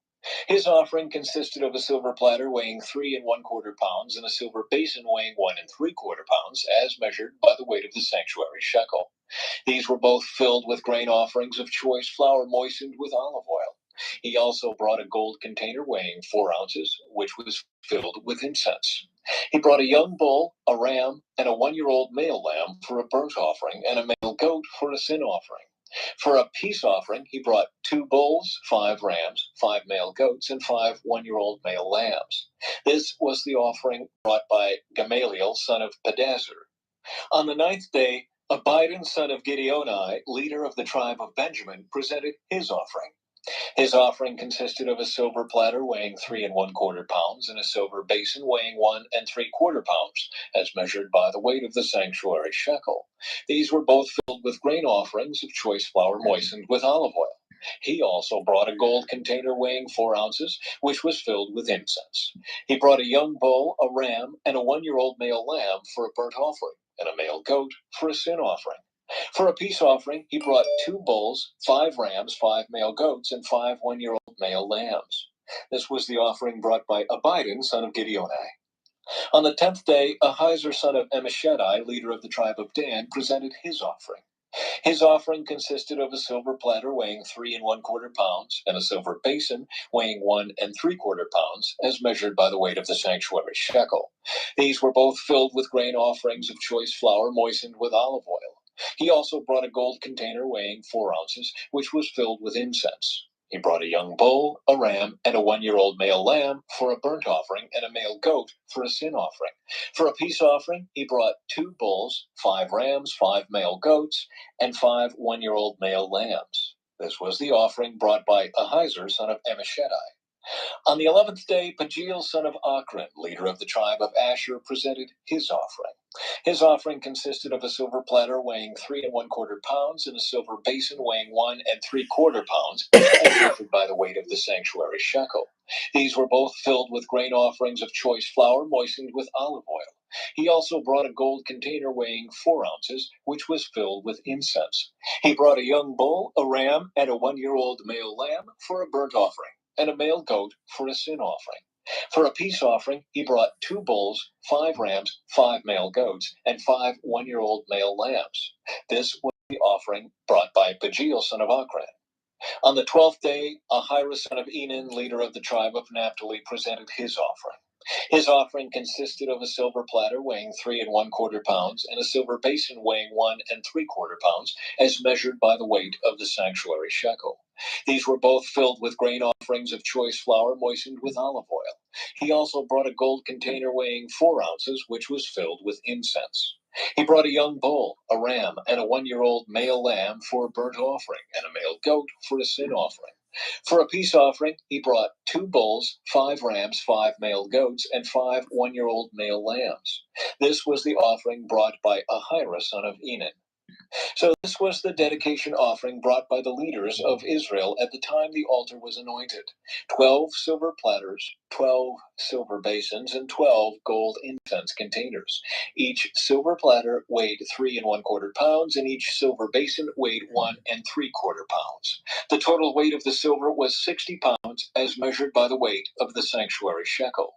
His offering consisted of a silver platter weighing 3¼ pounds and a silver basin weighing 1¾ pounds, as measured by the weight of the sanctuary shekel. These were both filled with grain offerings of choice flour moistened with olive oil. He also brought a gold container weighing 4 ounces, which was filled with incense. He brought a young bull, a ram, and a 1-year-old male lamb for a burnt offering, and a male goat for a sin offering. For a peace offering, he brought 2 bulls, 5 rams, 5 male goats, and 5 1-year-old male lambs. This was the offering brought by Gamaliel, son of Pedazur. On the 9th day, Abidan, son of Gideoni, leader of the tribe of Benjamin, presented his offering. His offering consisted of a silver platter weighing 3¼ pounds and a silver basin weighing 1¾ pounds, as measured by the weight of the sanctuary shekel. These were both filled with grain offerings of choice flour moistened with olive oil. He also brought a gold container weighing 4 ounces, which was filled with incense. He brought a young bull, a ram, and a 1-year-old male lamb for a burnt offering, and a male goat for a sin offering. For a peace offering, he brought 2 bulls, 5 rams, 5 male goats, and 5 1-year-old male lambs. This was the offering brought by Abidan, son of Gideoni. On the 10th day, Ahiezer, son of Ammishaddai, leader of the tribe of Dan, presented his offering. His offering consisted of a silver platter weighing 3¼ pounds and a silver basin weighing 1¾ pounds, as measured by the weight of the sanctuary shekel. These were both filled with grain offerings of choice flour moistened with olive oil. He also brought a gold container weighing 4 ounces, which was filled with incense. He brought a young bull, a ram, and a 1-year-old male lamb for a burnt offering, and a male goat for a sin offering. For a peace offering, he brought 2 bulls, 5 rams, 5 male goats, and 5 1-year-old male lambs. This was the offering brought by Ahiezer, son of Ammishaddai. On the 11th day, Pagiel, son of Achran, leader of the tribe of Asher, presented his offering. His offering consisted of a silver platter weighing 3¼ pounds and a silver basin weighing 1¾ pounds, as measured by the weight of the sanctuary shekel. These were both filled with grain offerings of choice flour moistened with olive oil. He also brought a gold container weighing 4 ounces, which was filled with incense. He brought a young bull, a ram, and a 1-year-old male lamb for a burnt offering, and a male goat for a sin offering. For a peace offering, he brought 2 bulls, 5 rams, 5 male goats, and 5 1-year-old male lambs. This was the offering brought by Pagiel, son of Achran. On the 12th day, Ahira, son of Enan, leader of the tribe of Naphtali, presented his offering. His offering consisted of a silver platter weighing 3¼ pounds and a silver basin weighing 1¾ pounds, as measured by the weight of the sanctuary shekel. These were both filled with grain offerings of choice flour moistened with olive oil. He also brought a gold container weighing 4 ounces, which was filled with incense. He brought a young bull, a ram, and a 1-year-old male lamb for a burnt offering, and a male goat for a sin offering. For a peace offering, he brought 2 bulls, 5 rams, 5 male goats, and 5 1-year-old male lambs. This was the offering brought by Ahira, son of Enan. So this was the dedication offering brought by the leaders of Israel at the time the altar was anointed. 12 silver platters, 12 silver basins, and 12 gold incense containers. Each silver platter weighed 3¼ pounds, and each silver basin weighed 1¾ pounds. The total weight of the silver was 60 pounds, as measured by the weight of the sanctuary shekel.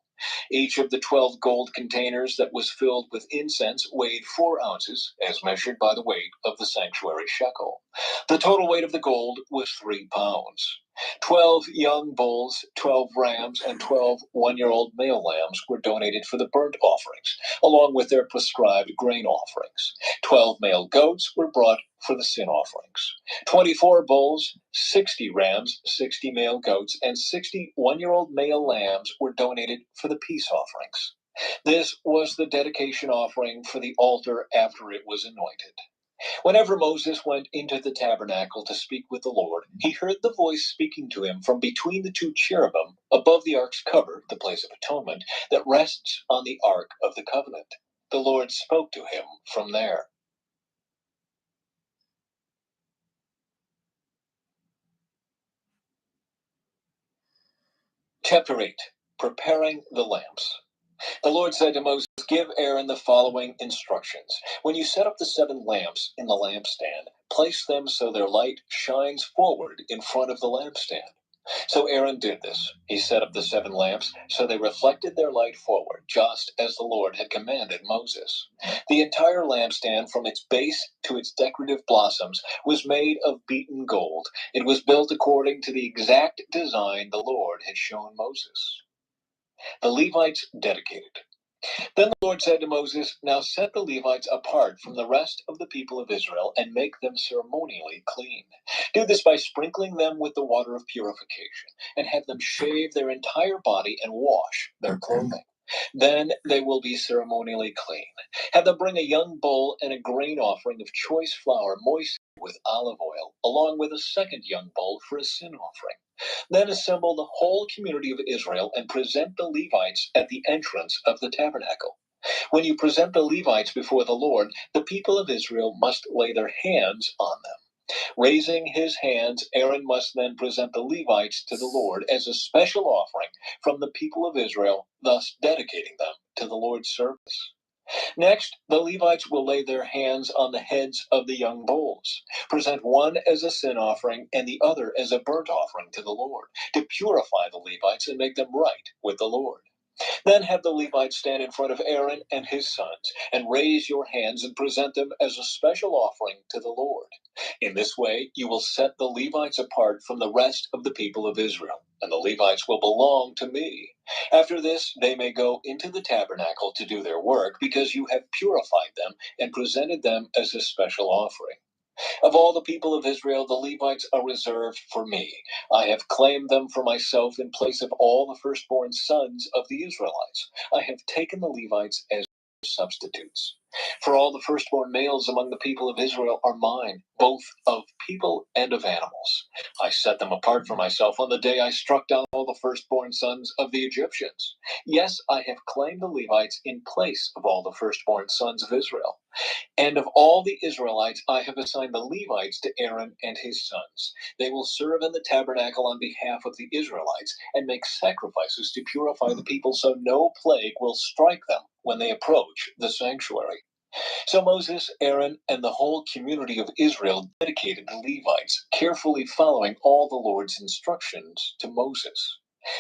Each of the 12 gold containers that was filled with incense weighed 4 ounces, as measured by the weight of the sanctuary shekel. The total weight of the gold was 3 pounds. 12 young bulls, 12 rams, and 12 one-year-old male lambs were donated for the burnt offerings, along with their prescribed grain offerings. 12 male goats were brought for the sin offerings. 24 bulls, 60 rams, 60 male goats, and 60 one-year-old male lambs were donated for the peace offerings. This was the dedication offering for the altar after it was anointed. Whenever Moses went into the tabernacle to speak with the Lord, he heard the voice speaking to him from between the 2 cherubim above the ark's cover, the place of atonement, that rests on the ark of the covenant. The Lord spoke to him from there. Chapter 8. Preparing the lamps. The Lord said to Moses, "Give Aaron the following instructions. When you set up the 7 lamps in the lampstand, place them so their light shines forward in front of the lampstand." So Aaron did this. He set up the 7 lamps so they reflected their light forward, just as the Lord had commanded Moses. The entire lampstand, from its base to its decorative blossoms, was made of beaten gold. It was built according to the exact design the Lord had shown Moses. The Levites dedicated. Then the Lord said to Moses, "Now set the Levites apart from the rest of the people of Israel and make them ceremonially clean. Do this by sprinkling them with the water of purification, and have them shave their entire body and wash their clothing. Then they will be ceremonially clean. Have them bring a young bull and a grain offering of choice flour moistened with olive oil, along with a second young bull for a sin offering. Then assemble the whole community of Israel and present the Levites at the entrance of the tabernacle. When you present the Levites before the Lord, the people of Israel must lay their hands on them. Raising his hands, Aaron must then present the Levites to the Lord as a special offering from the people of Israel, thus dedicating them to the Lord's service. Next, the Levites will lay their hands on the heads of the young bulls. Present one as a sin offering and the other as a burnt offering to the Lord, to purify the Levites and make them right with the Lord. Then have the Levites stand in front of Aaron and his sons, and raise your hands and present them as a special offering to the Lord. In this way, you will set the Levites apart from the rest of the people of Israel, and the Levites will belong to me. After this, they may go into the tabernacle to do their work, because you have purified them and presented them as a special offering. Of all the people of Israel, the Levites are reserved for me. I have claimed them for myself in place of all the firstborn sons of the Israelites. I have taken the Levites as substitutes. For all the firstborn males among the people of Israel are mine, both of people and of animals. I set them apart for myself on the day I struck down all the firstborn sons of the Egyptians. Yes, I have claimed the Levites in place of all the firstborn sons of Israel. And of all the Israelites, I have assigned the Levites to Aaron and his sons. They will serve in the tabernacle on behalf of the Israelites and make sacrifices to purify the people, so no plague will strike them when they approach the sanctuary." So Moses, Aaron, and the whole community of Israel dedicated the Levites, carefully following all the Lord's instructions to Moses.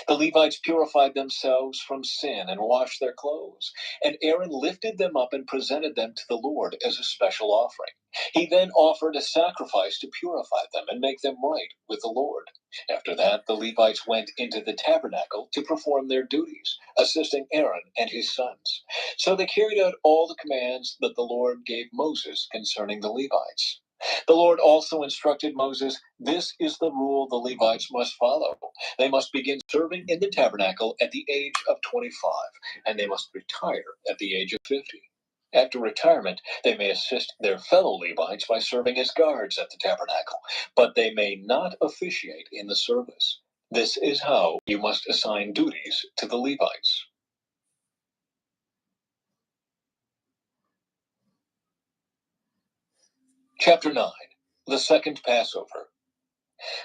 The Levites purified themselves from sin and washed their clothes, and Aaron lifted them up and presented them to the Lord as a special offering. He then offered a sacrifice to purify them and make them right with the Lord. After that, the Levites went into the tabernacle to perform their duties, assisting Aaron and his sons. So they carried out all the commands that the Lord gave Moses concerning the Levites. The Lord also instructed Moses, "This is the rule the Levites must follow. They must begin serving in the tabernacle at the age of 25, and they must retire at the age of 50. After retirement, they may assist their fellow Levites by serving as guards at the tabernacle, but they may not officiate in the service. This is how you must assign duties to the Levites." Chapter 9. The Second Passover.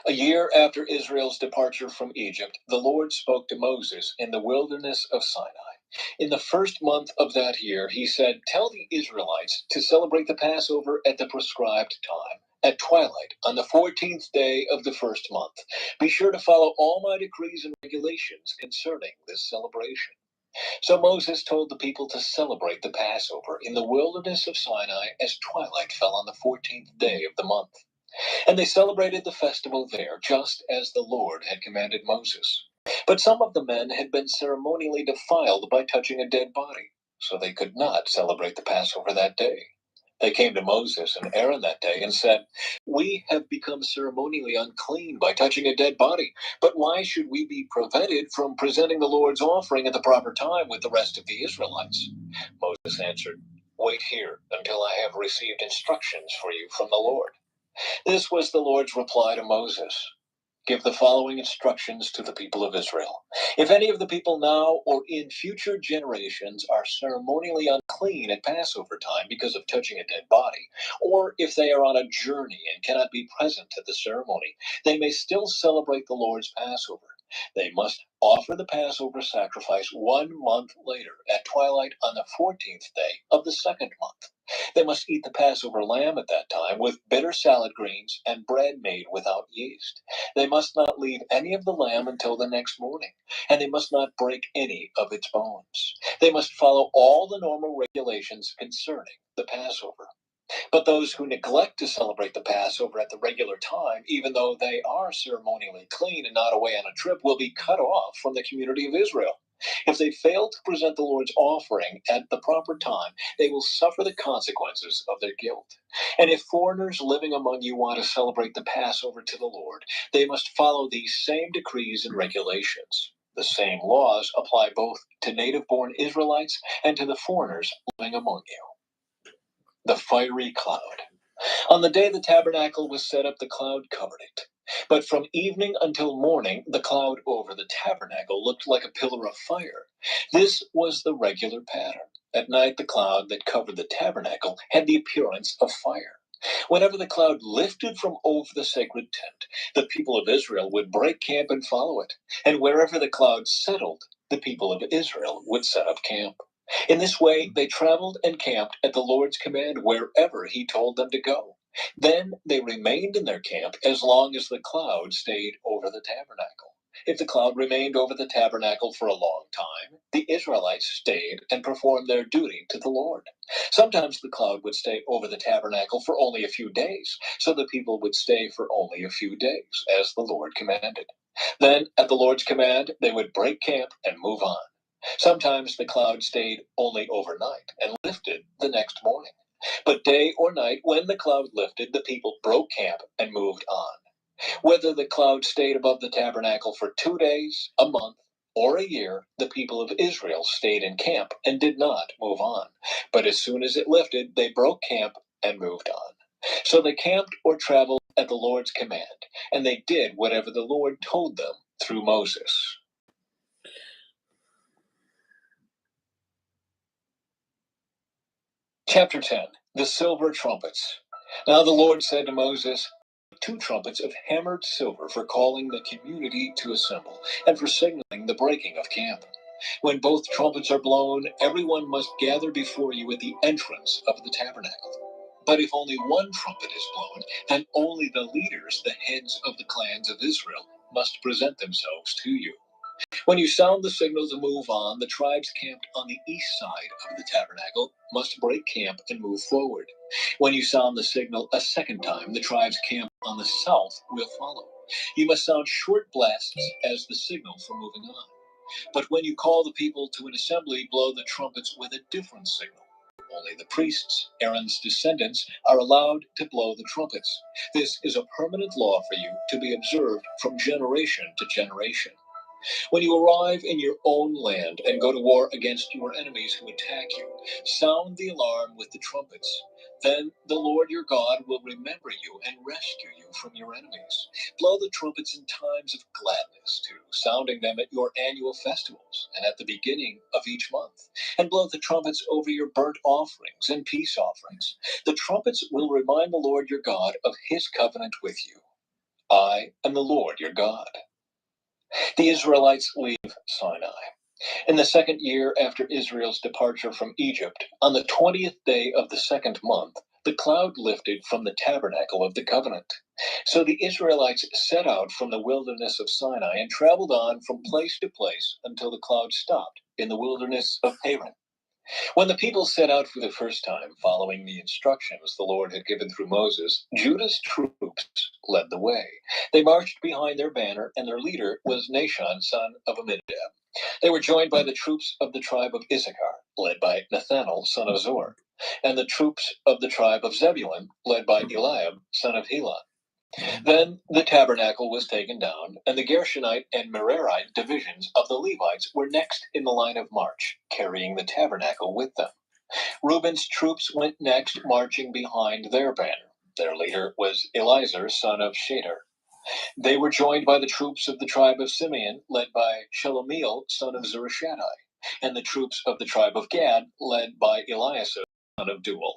A year after Israel's departure from Egypt, the Lord spoke to Moses in the wilderness of Sinai. In the first month of that year, he said, "Tell the Israelites to celebrate the Passover at the prescribed time, at twilight, on the 14th day of the first month. Be sure to follow all my decrees and regulations concerning this celebration." So Moses told the people to celebrate the Passover in the wilderness of Sinai as twilight fell on the 14th day of the month. And they celebrated the festival there, just as the Lord had commanded Moses. But some of the men had been ceremonially defiled by touching a dead body, so they could not celebrate the Passover that day. They came to Moses and Aaron that day and said, "We have become ceremonially unclean by touching a dead body, but why should we be prevented from presenting the Lord's offering at the proper time with the rest of the Israelites?" Moses answered, "Wait here until I have received instructions for you from the Lord." This was the Lord's reply to Moses. "Give the following instructions to the people of Israel. If any of the people now or in future generations are ceremonially unclean at Passover time because of touching a dead body, or if they are on a journey and cannot be present at the ceremony, they may still celebrate the Lord's Passover. They must offer the Passover sacrifice 1 month later at twilight on the 14th day of the second month. They must eat the Passover lamb at that time with bitter salad greens and bread made without yeast. They must not leave any of the lamb until the next morning, and they must not break any of its bones. They must follow all the normal regulations concerning the Passover. But those who neglect to celebrate the Passover at the regular time, even though they are ceremonially clean and not away on a trip, will be cut off from the community of Israel. If they fail to present the Lord's offering at the proper time, they will suffer the consequences of their guilt. And if foreigners living among you want to celebrate the Passover to the Lord, they must follow these same decrees and regulations. The same laws apply both to native-born Israelites and to the foreigners living among you. The fiery cloud. On the day the tabernacle was set up, the cloud covered it. But from evening until morning, the cloud over the tabernacle looked like a pillar of fire. This was the regular pattern. At night, the cloud that covered the tabernacle had the appearance of fire. Whenever the cloud lifted from over the sacred tent, the people of Israel would break camp and follow it. And wherever the cloud settled, the people of Israel would set up camp. In this way, they traveled and camped at the Lord's command wherever he told them to go. Then they remained in their camp as long as the cloud stayed over the tabernacle. If the cloud remained over the tabernacle for a long time, the Israelites stayed and performed their duty to the Lord. Sometimes the cloud would stay over the tabernacle for only a few days, so the people would stay for only a few days, as the Lord commanded. Then, at the Lord's command, they would break camp and move on. Sometimes the cloud stayed only overnight and lifted the next morning. But day or night, when the cloud lifted, the people broke camp and moved on. Whether the cloud stayed above the tabernacle for 2 days, a month, or a year, the people of Israel stayed in camp and did not move on. But as soon as it lifted, they broke camp and moved on. So they camped or traveled at the Lord's command, and they did whatever the Lord told them through Moses. Chapter 10. The Silver Trumpets. Now the Lord said to Moses, 2 trumpets of hammered silver for calling the community to assemble, and for signaling the breaking of camp. When both trumpets are blown, everyone must gather before you at the entrance of the tabernacle. But if only one trumpet is blown, then only the leaders, the heads of the clans of Israel, must present themselves to you. When you sound the signal to move on, the tribes camped on the east side of the tabernacle must break camp and move forward. When you sound the signal a second time, the tribes camped on the south will follow. You must sound short blasts as the signal for moving on. But when you call the people to an assembly, blow the trumpets with a different signal. Only the priests, Aaron's descendants, are allowed to blow the trumpets. This is a permanent law for you to be observed from generation to generation. When you arrive in your own land and go to war against your enemies who attack you, sound the alarm with the trumpets. Then the Lord your God will remember you and rescue you from your enemies. Blow the trumpets in times of gladness, too, sounding them at your annual festivals and at the beginning of each month. And blow the trumpets over your burnt offerings and peace offerings. The trumpets will remind the Lord your God of his covenant with you. I am the Lord your God. The Israelites leave Sinai. In the second year after Israel's departure from Egypt, on the 20th day of the second month, the cloud lifted from the tabernacle of the covenant. So the Israelites set out from the wilderness of Sinai and traveled on from place to place until the cloud stopped in the wilderness of Paran. When the people set out for the first time, following the instructions the Lord had given through Moses, Judah's troops led the way. They marched behind their banner, and their leader was Nahshon, son of Amminadab. They were joined by the troops of the tribe of Issachar, led by Nathanael, son of Zor, and the troops of the tribe of Zebulun, led by Eliab, son of Helon. Then the tabernacle was taken down, and the Gershonite and Merarite divisions of the Levites were next in the line of march, carrying the tabernacle with them. Reuben's troops went next, marching behind their banner. Their leader was Eliezer, son of Shader. They were joined by the troops of the tribe of Simeon, led by Shelomiel, son of Zurishaddai, and the troops of the tribe of Gad, led by Eliasaph, son of Duel.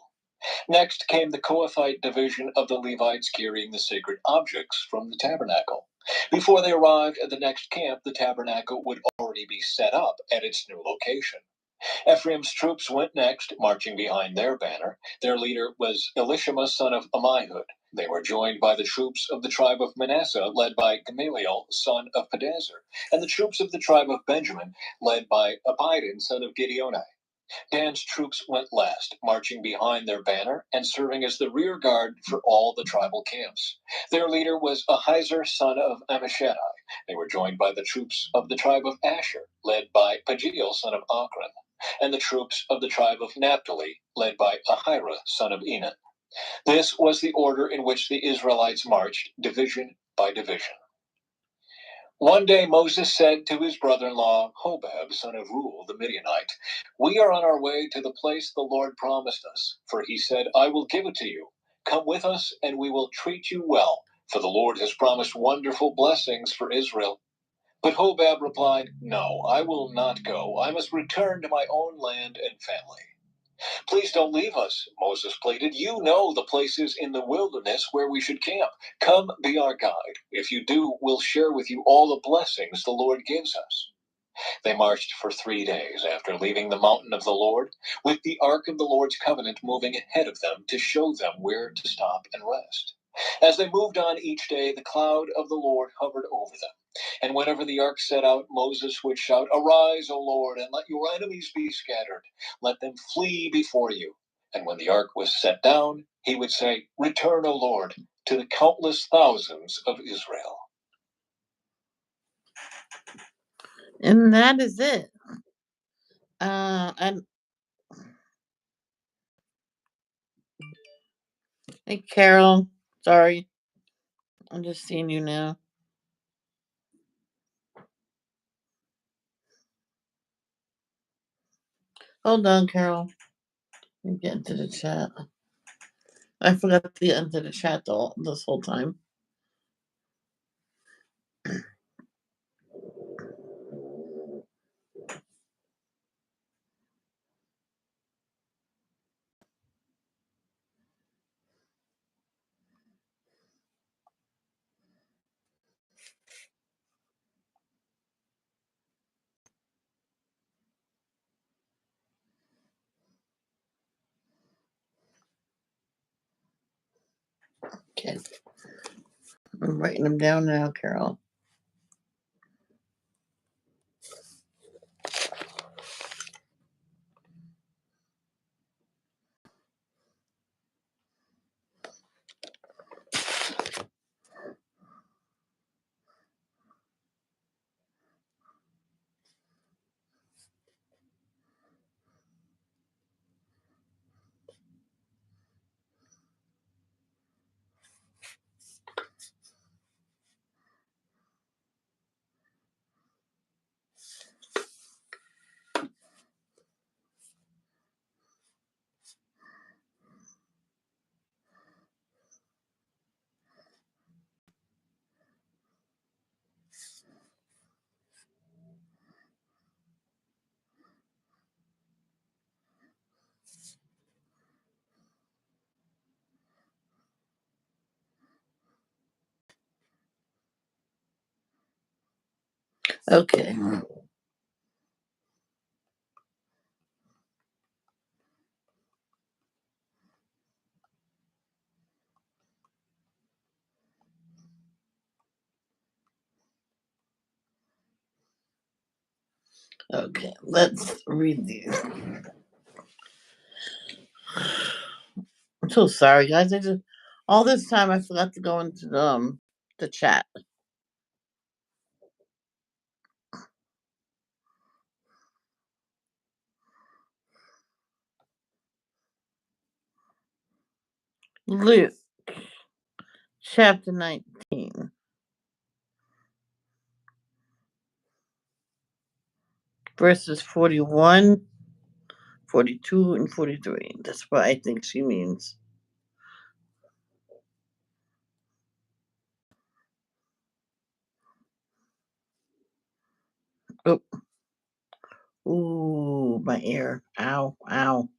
Next came the Kohathite division of the Levites carrying the sacred objects from the tabernacle. Before they arrived at the next camp, the tabernacle would already be set up at its new location. Ephraim's troops went next, marching behind their banner. Their leader was Elishama, son of Ammihud. They were joined by the troops of the tribe of Manasseh, led by Gamaliel, son of Pedazur, and the troops of the tribe of Benjamin, led by Abidin, son of Gideoni. Dan's troops went last, marching behind their banner and serving as the rear guard for all the tribal camps. Their leader was Ahiezer, son of Ammishaddai. They were joined by the troops of the tribe of Asher, led by Pagiel, son of Achran, and the troops of the tribe of Naphtali, led by Ahira, son of Enan. This was the order in which the Israelites marched, division by division. One day Moses said to his brother-in-law, Hobab, son of Reuel the Midianite, "We are on our way to the place the Lord promised us, for he said, 'I will give it to you. Come with us, and we will treat you well, for the Lord has promised wonderful blessings for Israel.' But Hobab replied, 'No, I will not go. I must return to my own land and family.' 'Please don't leave us,' Moses pleaded. 'You know the places in the wilderness where we should camp. Come, be our guide. If you do, we'll share with you all the blessings the Lord gives us.' They marched for 3 days after leaving the mountain of the Lord, with the ark of the Lord's covenant moving ahead of them to show them where to stop and rest. As they moved on each day, the cloud of the Lord hovered over them. And whenever the ark set out, Moses would shout, 'Arise, O Lord, and let your enemies be scattered. Let them flee before you.' And when the ark was set down, he would say, 'Return, O Lord, to the countless thousands of Israel.'" And that is it. And hey, Carol. Sorry, I'm just seeing you now. Hold on, Carol. Let me get into the chat. I forgot to get into the chat this whole time. Okay. I'm writing them down now, Carol. Okay. Okay, let's read these. I'm so sorry, guys. I just all this time I forgot to go into the chat. Luke chapter 19, verses 41, 42, and 43. That's what I think she means. Oh, ooh, my ear. Ow, ow.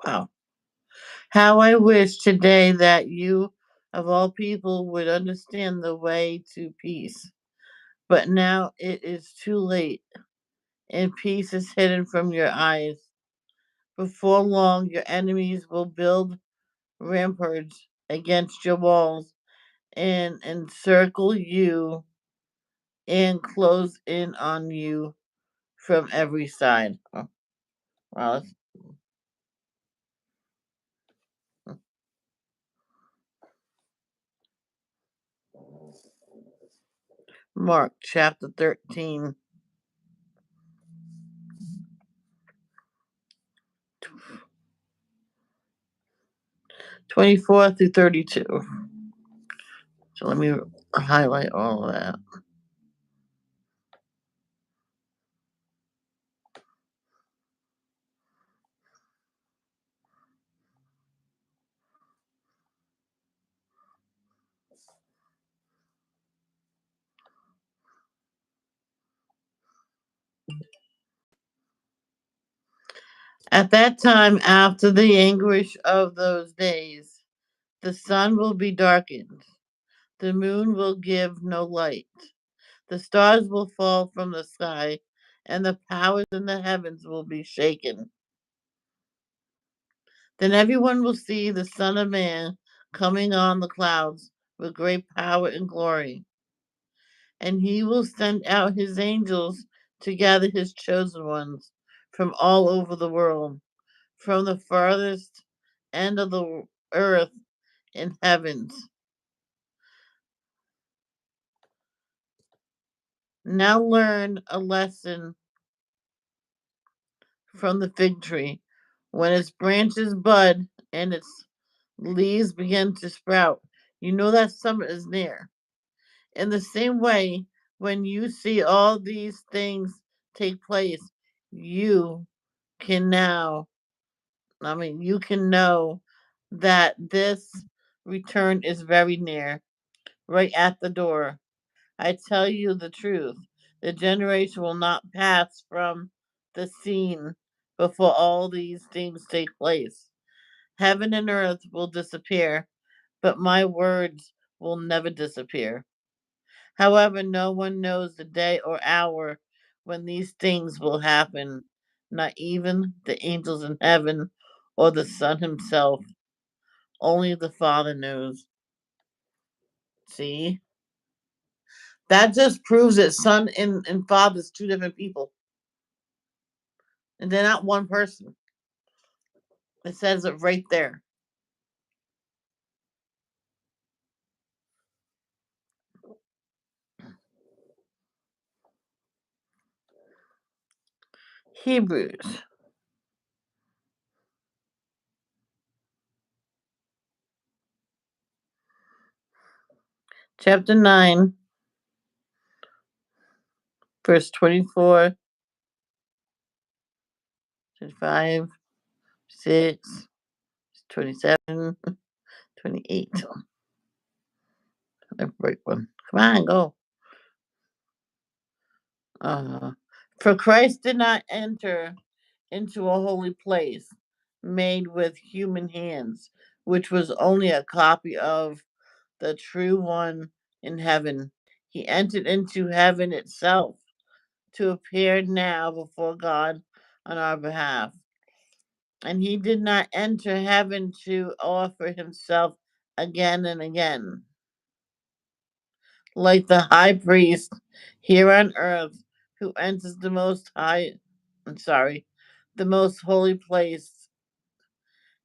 Wow. How I wish today that you, of all people, would understand the way to peace. But now it is too late, and peace is hidden from your eyes. Before long, your enemies will build ramparts against your walls and encircle you and close in on you from every side. Oh, wow. Mark chapter 13, 24 through 32. So let me highlight all of that. At that time, after the anguish of those days, the sun will be darkened, the moon will give no light, the stars will fall from the sky, and the powers in the heavens will be shaken. Then everyone will see the Son of Man coming on the clouds with great power and glory. And he will send out his angels to gather his chosen ones from all over the world, from the farthest end of the earth in heavens. Now learn a lesson from the fig tree. When its branches bud and its leaves begin to sprout, you know that summer is near. In the same way, when you see all these things take place, you can now, you can know that this return is very near, right at the door. I tell you the truth, the generation will not pass from the scene before all these things take place. Heaven and earth will disappear, but my words will never disappear. However, no one knows the day or hour when these things will happen, not even the angels in heaven or the Son himself. Only the Father knows. See? That just proves that Son and Father is two different people. And they're not one person. It says it right there. Hebrews chapter 9, verse 24, 25, 6, 27, 28. Break one. Come on, go. Uh, for Christ did not enter into a holy place made with human hands, which was only a copy of the true one in heaven. He entered into heaven itself to appear now before God on our behalf. And he did not enter heaven to offer himself again and again, like the high priest here on earth who enters the most holy place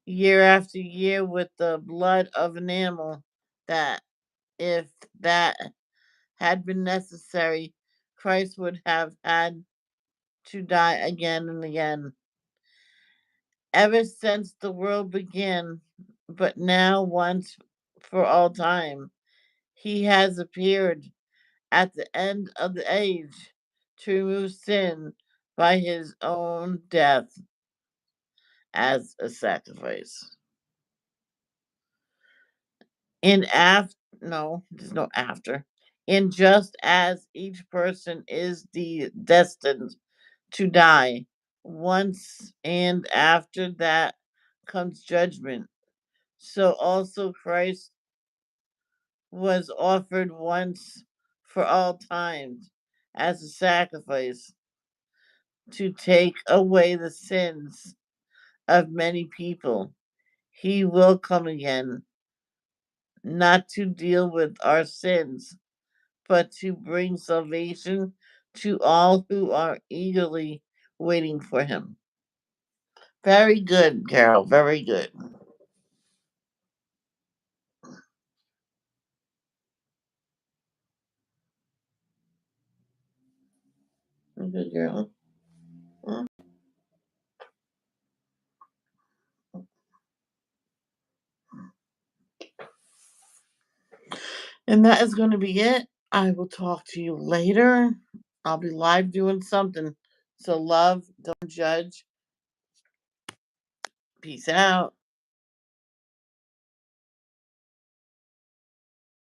year after year with the blood of an animal, that if that had been necessary, Christ would have had to die again and again. Ever since the world began, but now once for all time, he has appeared at the end of the age to remove sin by his own death as a sacrifice. In after no, there's no after. And just as each person is destined to die once, and after that comes judgment, so also Christ was offered once for all times as a sacrifice to take away the sins of many people. He will come again, not to deal with our sins, but to bring salvation to all who are eagerly waiting for him. Very good, Carol. Very good. Very good, girl. Mm. And that is going to be it. I will talk to you later. I'll be live doing something. So, love, don't judge. Peace out.